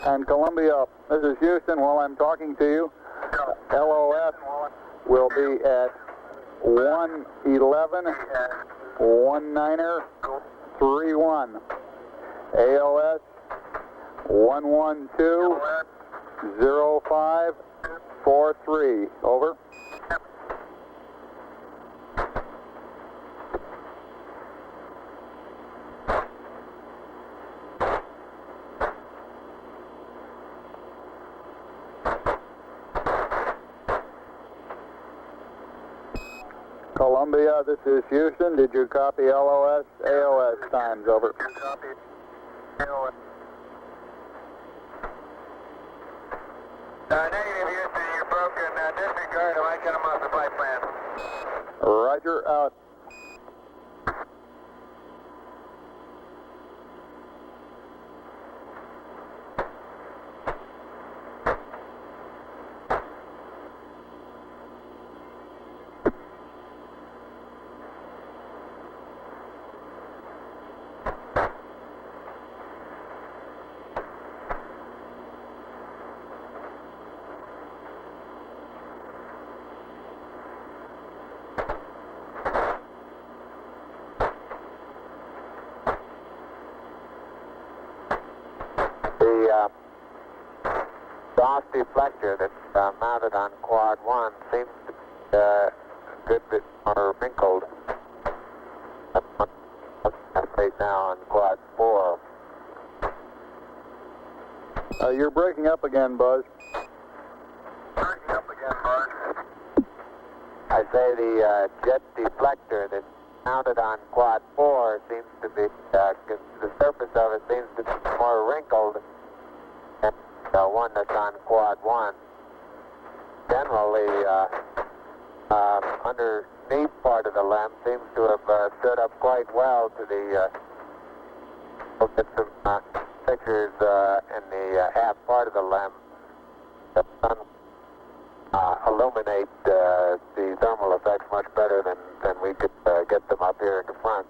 And Columbia, this is Houston. While I'm talking to you, LOS will be at 111 19er 31. ALS 112 05 43. Over. Columbia, this is Houston. Did you copy LOS, AOS times? Over. Copy. AOS. Negative, Houston, you're broken. Disregard him. I cut him off the flight plan. Roger, out. The exhaust deflector that's mounted on quad 1 seems to be a good bit more wrinkled. Right now on quad 4. You're breaking up again, Buzz. Breaking up again, Buzz. I say the jet deflector that's mounted on quad 4 seems to be, the surface of it seems to be more wrinkled than the one that's on quad 1. Generally, underneath part of the LEM seems to have stood up quite well to the, we'll get some pictures in the half part of the LEM. The sun illuminate the thermal effects much better than we could get them up here in the front.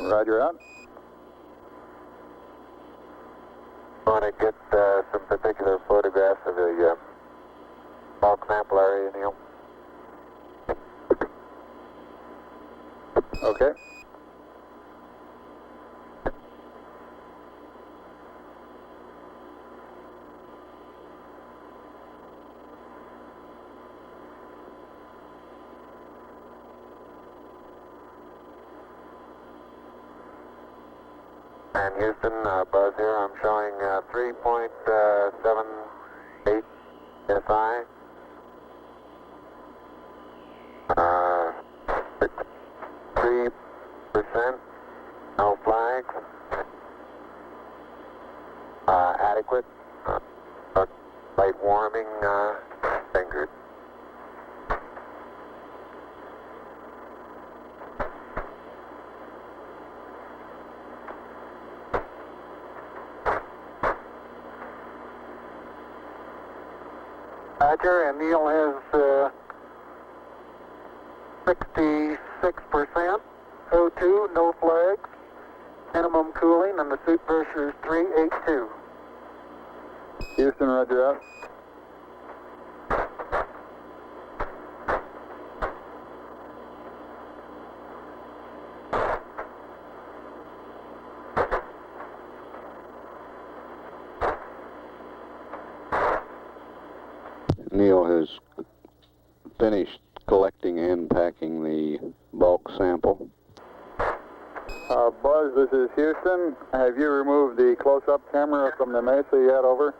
Roger, out. I want to get some particular photographs of the bulk sample area, Neil. Okay. And Houston, Buzz here, I'm showing 3.78 SI. 3%, no flags. Adequate. Light warming fingers. Roger, and Neil has 66%. O2, no flags. Minimum cooling, and the suit pressure is 382. Houston, roger, out. Neil has finished collecting and packing the bulk sample. Buzz, this is Houston. Have you removed the close-up camera from the Mesa yet? Over.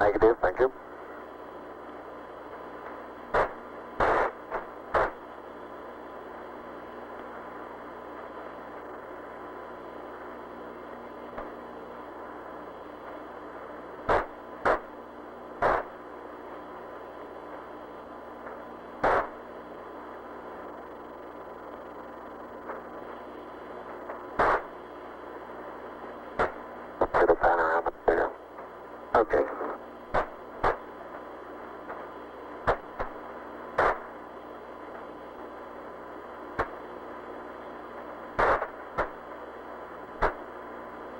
Negative, thank you. Get a panorama there. Okay.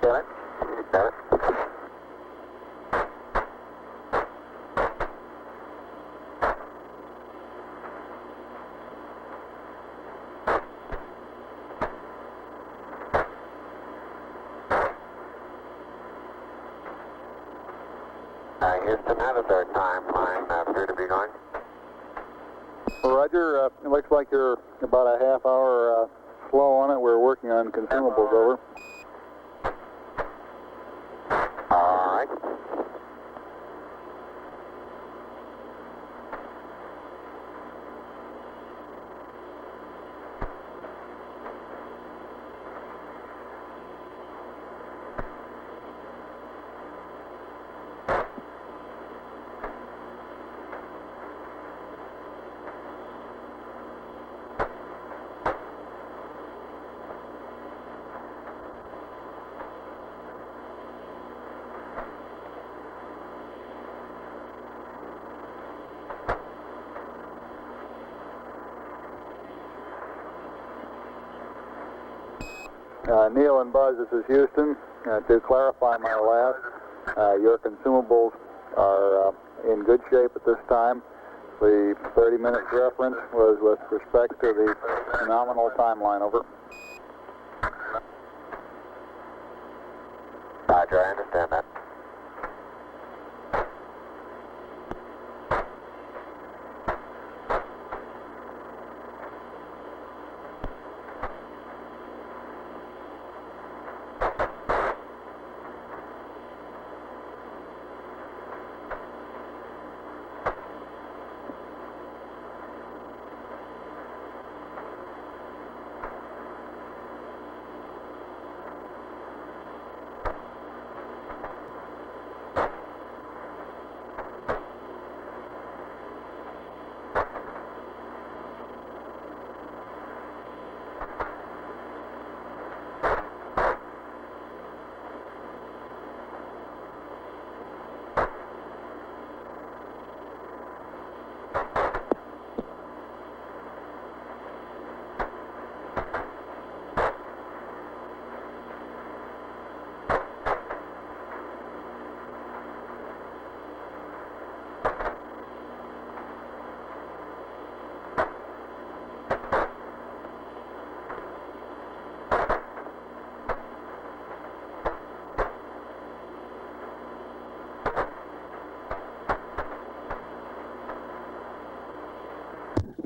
Got it? Got it. Houston, how does our timeline appear to be going? Roger, it looks like you're about a half hour slow on it. We're working on consumables, over. All right. Neil and Buzz, this is Houston. To clarify my last, your consumables are in good shape at this time. The 30-minute reference was with respect to the nominal timeline. Over. Roger, I understand that.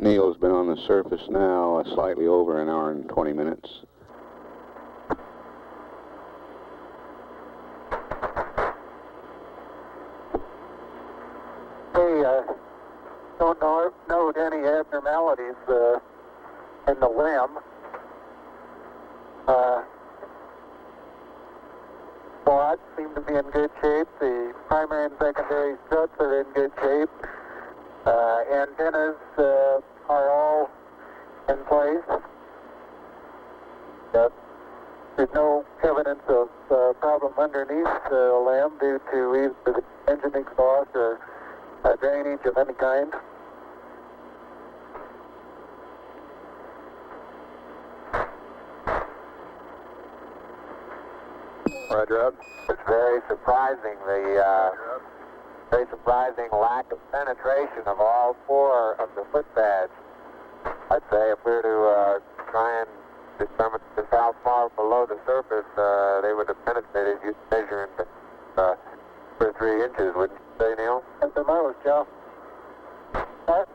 Neil's been on the surface now slightly over an hour and 20 minutes. Hey, don't note any abnormalities in the limb. Quads seem to be in good shape. The primary and secondary struts are in good shape. Antennas are all in place. There's no evidence of problem underneath the limb due to either the engine exhaust or drainage of any kind. Roger up. It's very surprising, very surprising lack of penetration of all four of the foot pads. I'd say if we were to try and determine just how far below the surface they would have penetrated, you'd measure in 2 or 3 inches, wouldn't you say, Neil? At the most, yeah. That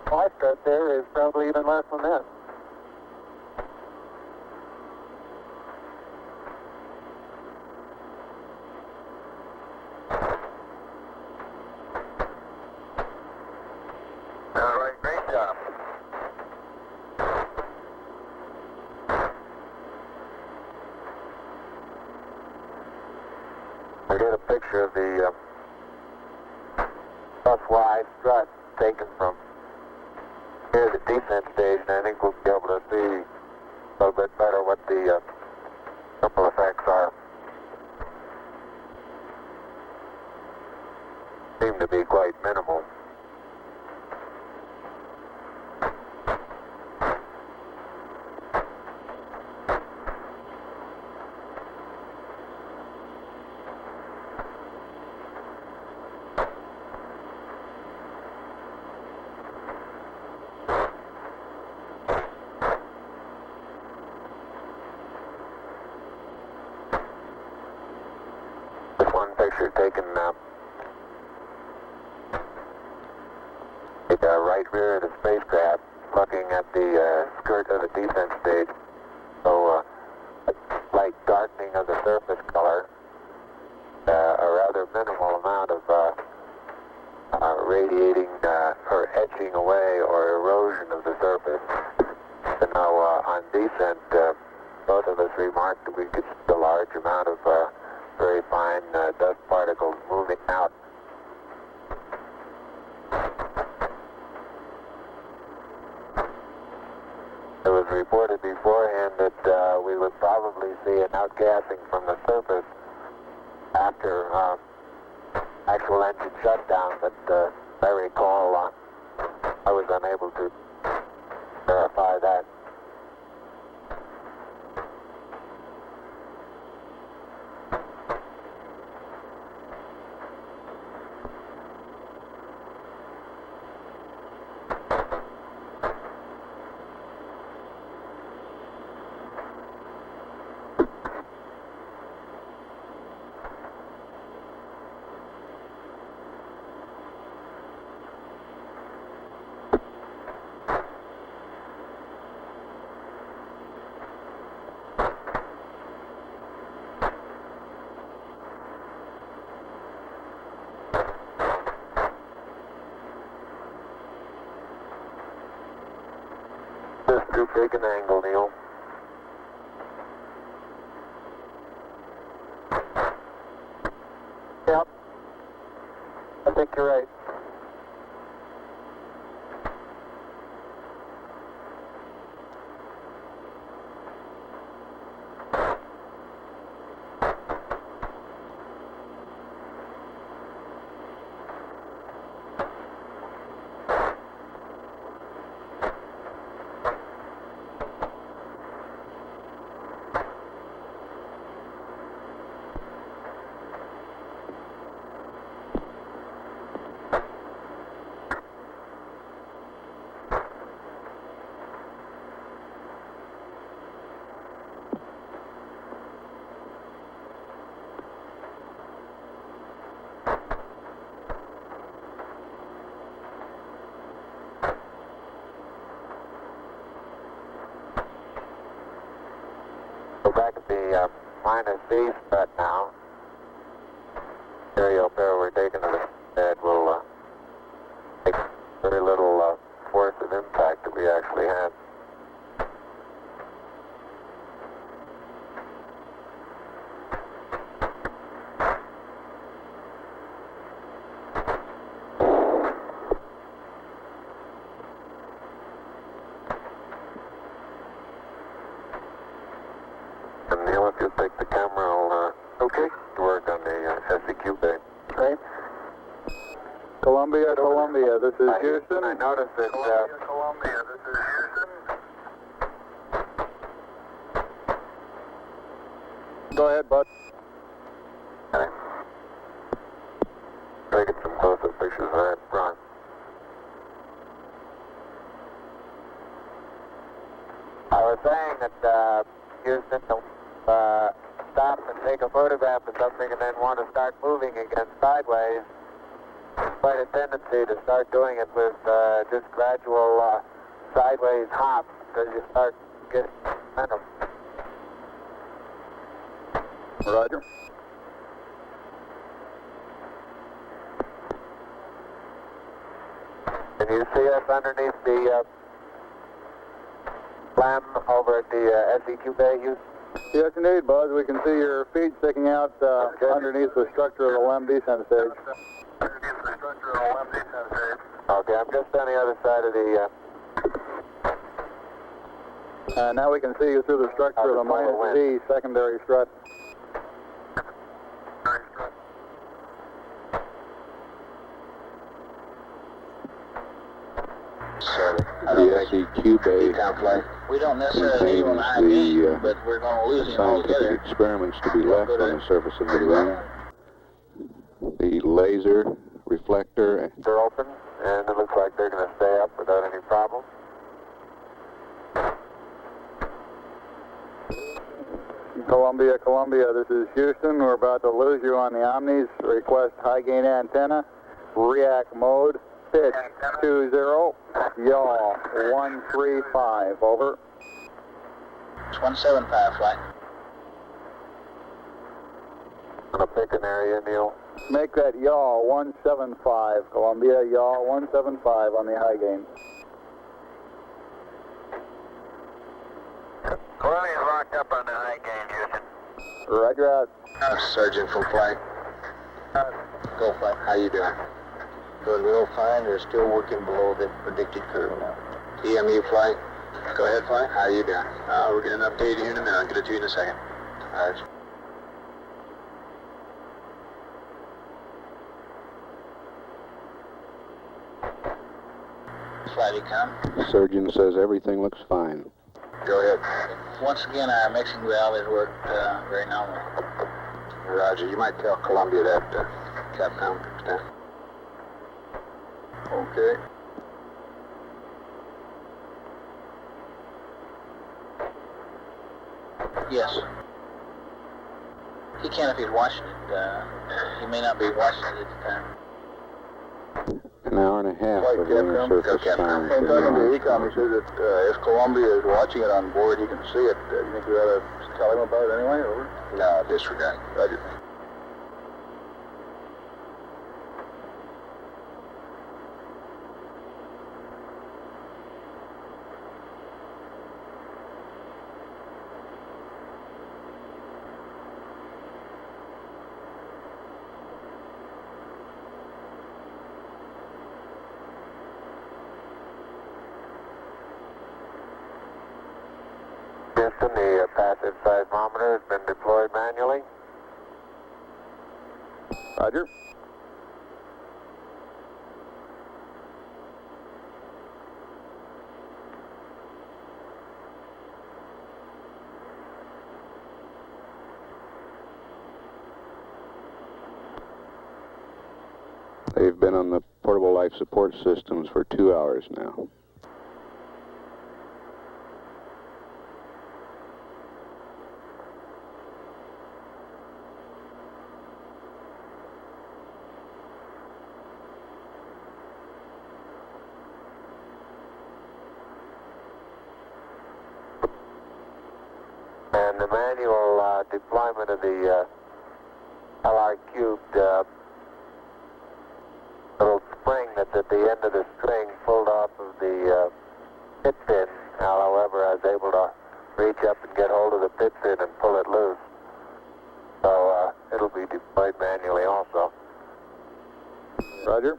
fly strut there is probably even less than that. All right, great job. I get a picture of the bus-Y strut taken from near the descent stage, and I think we'll be able to see a little bit better what the ripple effects are. Seem to be quite minimal. This one picture taken the right rear of the spacecraft, looking at the skirt of the descent stage. So a slight darkening of the surface color, a rather minimal amount of radiating or etching away or erosion of the surface. And now on descent, both of us remarked that we could see a large amount of very fine dust particles moving out. It was reported beforehand that we would probably see an outgassing from the surface after actual engine shutdown, but I recall I was unable to verify that. take an angle, Neil. Yep. I think you're right. We're back at the minus B spot now. Stereo pair we're taking to the bed will take very little force of impact that we actually had. And Neil, if you'll take the camera, I'll work on the SEQ bay. Okay. Columbia, Columbia, this is Houston. I noticed that Columbia, this is Houston. Go ahead, bud. Okay. Try to get some close-up pictures of that front. I was saying that Houston stop and take a photograph of something and then want to start moving again sideways. Quite a tendency to start doing it with just gradual sideways hops because you start getting momentum. Roger. Can you see us underneath the LEM over at the SEQ bay, Houston? Yes, indeed, Buzz. We can see your feet sticking out underneath the structure of the LEM descent stage. Okay, I'm just on the other side of the... Now we can see you through the structure of the minus Z secondary strut. The SEQ bay We don't necessarily need one contains the but we're going to lose him scientific altogether. experiments to be left on the surface of the moon. The laser reflector. They're open, and it looks like they're going to stay up without any problem. Columbia, Columbia, this is Houston. We're about to lose you on the Omnis. Request high gain antenna. React mode. Pitch 20. Yaw 135. Over. It's 175 flight. Gonna pick an area, Neil. Make that yaw 175. Columbia, yaw 175 on the high gain. Corelli's locked up on the high gain, Houston. Roger out. Sergeant from flight. Go flight. How you doing? Doing real fine. They're still working below the predicted curve now. EMU flight. Go ahead, flight. How you doing? We're getting an update here in a minute. I'll get it to you in a second. All right. Flight come. Surgeon says everything looks fine. Go ahead. Once again, our mixing valve has worked very normal. Roger. You might tell Columbia that Capcom stand. Okay. Yes. He can if he's watching it. He may not be watching it at the time. An hour and a half of lunar surface time. I'm talking to Ecom. He says that if Columbia is watching it on board, he can see it. You think we ought to tell him about it anyway? Over. No, disregard. Roger. Houston, the passive seismometer has been deployed manually. Roger. They've been on the portable life support systems for 2 hours now. And the manual deployment of the LR cubed little spring that's at the end of the string pulled off of the pit pin. Now, however, I was able to reach up and get hold of the pit pin and pull it loose. So it'll be deployed manually also. Roger.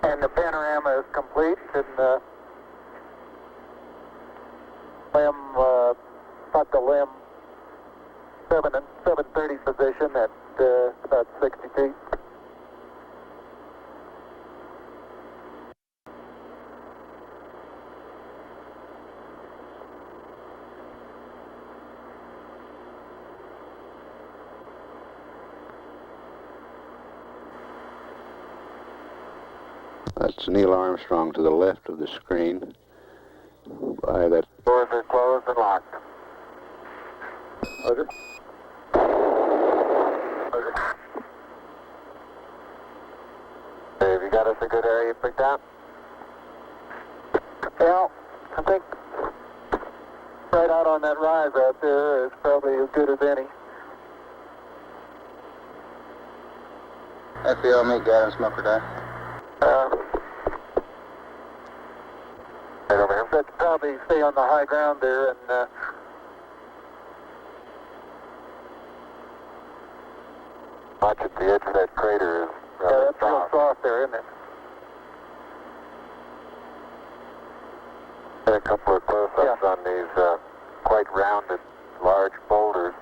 And the panorama is complete, and got the limb 730 position at about 60 feet. That's Neil Armstrong to the left of the screen. By that. Doors are closed and locked. Roger. Hey, have you got us a good area picked out? Well, I think right out on that rise out there is probably as good as any. FBL, meet guidance, Smoker Die. Right over here. But probably stay on the high ground there, and Watch at the edge of that crater is yeah, rather that's real soft. soft there, isn't it? Got a couple of close-ups on these quite rounded, large boulders.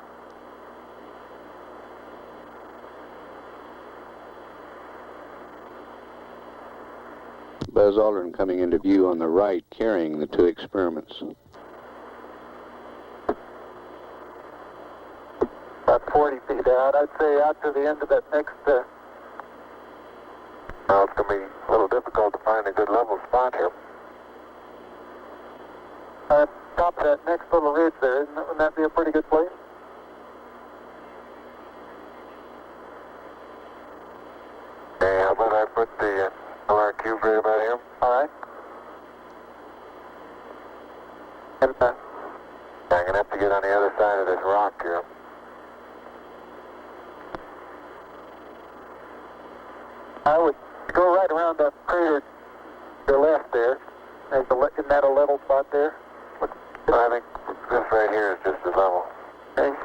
Buzz Aldrin coming into view on the right, carrying the 2 experiments. About 40 feet out. I'd say out to the end of that next. Well, it's going to be a little difficult to find a good level spot here. Top of that next little ridge there, wouldn't that be a pretty good place? Okay, how about I put the LR cube right about here? All right. And I'm going to have to get on the other side of this rock here. I would go right around that crater to the left there. Isn't that a level spot there? I think this right here is just as level. Okay.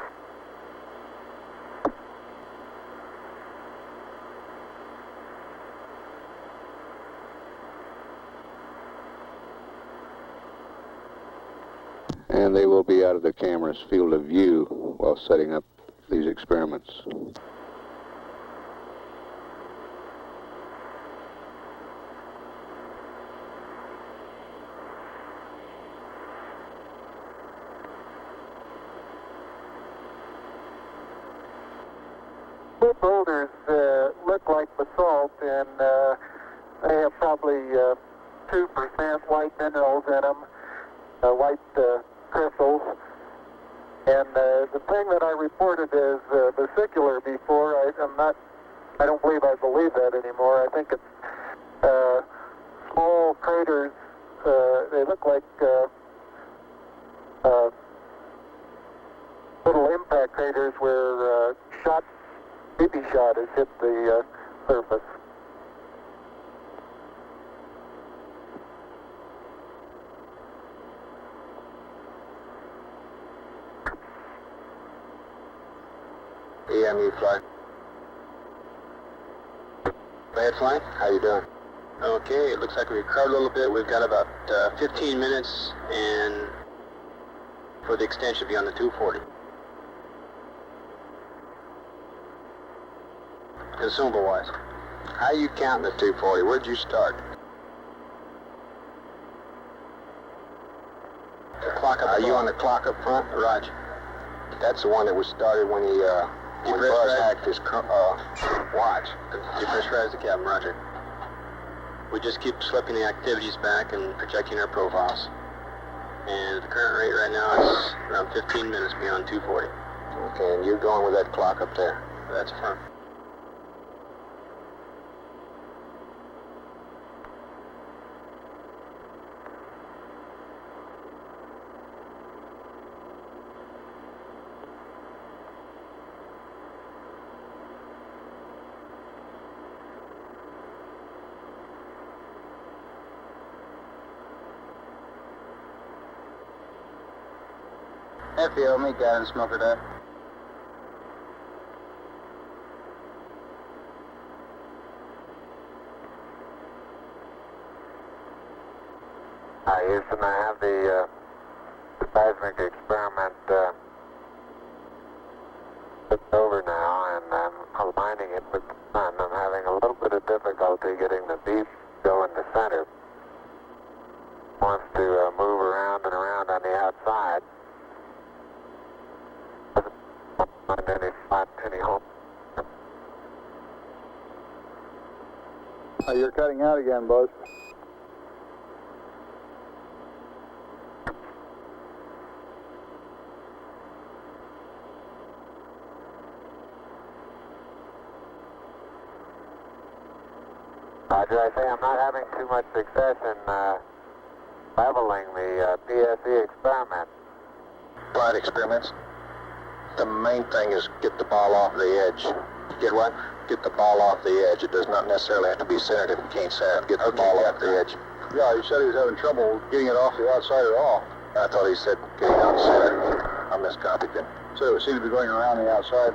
And they will be out of the camera's field of view while setting up these experiments. The boulders look like basalt, and they have probably 2% white minerals in them, white crystals. And the thing that I reported as vesicular before, I don't believe I believe that anymore. I think it's small craters. They look like little impact craters where BB shot has hit the surface. EMU flight. Go ahead, flying. How you doing? Okay, it looks like we recovered a little bit. We've got about 15 minutes, and for the extension, be on the 240. Consumable-wise, how you counting the 240? Where'd you start? The clock up. Are you on the clock up front? Roger. That's the one that was started when he when Buzz hacked his watch. Depressurize the cabin, Roger. We just keep slipping the activities back and projecting our profiles. And the current rate right now is around 15 minutes beyond 240. Okay, and you're going with that clock up there? That's firm. FBO, meet guy and smoker that. Houston, I have the seismic experiment flipped over now, and I'm aligning it with the sun. I'm having a little bit of difficulty getting the beef to go in the center. Wants to move around and around on the outside. Doesn't find any home. You're cutting out again, Buzz. Roger, I say I'm not having too much success in leveling the PSE experiment. Flight experiments. The main thing is get the ball off the edge. Get what? Get the ball off the edge. It does not necessarily have to be centered if you can't center. Get the ball off the edge. Yeah, he said he was having trouble getting it off the outside at all. I thought he said getting out center. I miscopied then. So it seemed to be going around the outside.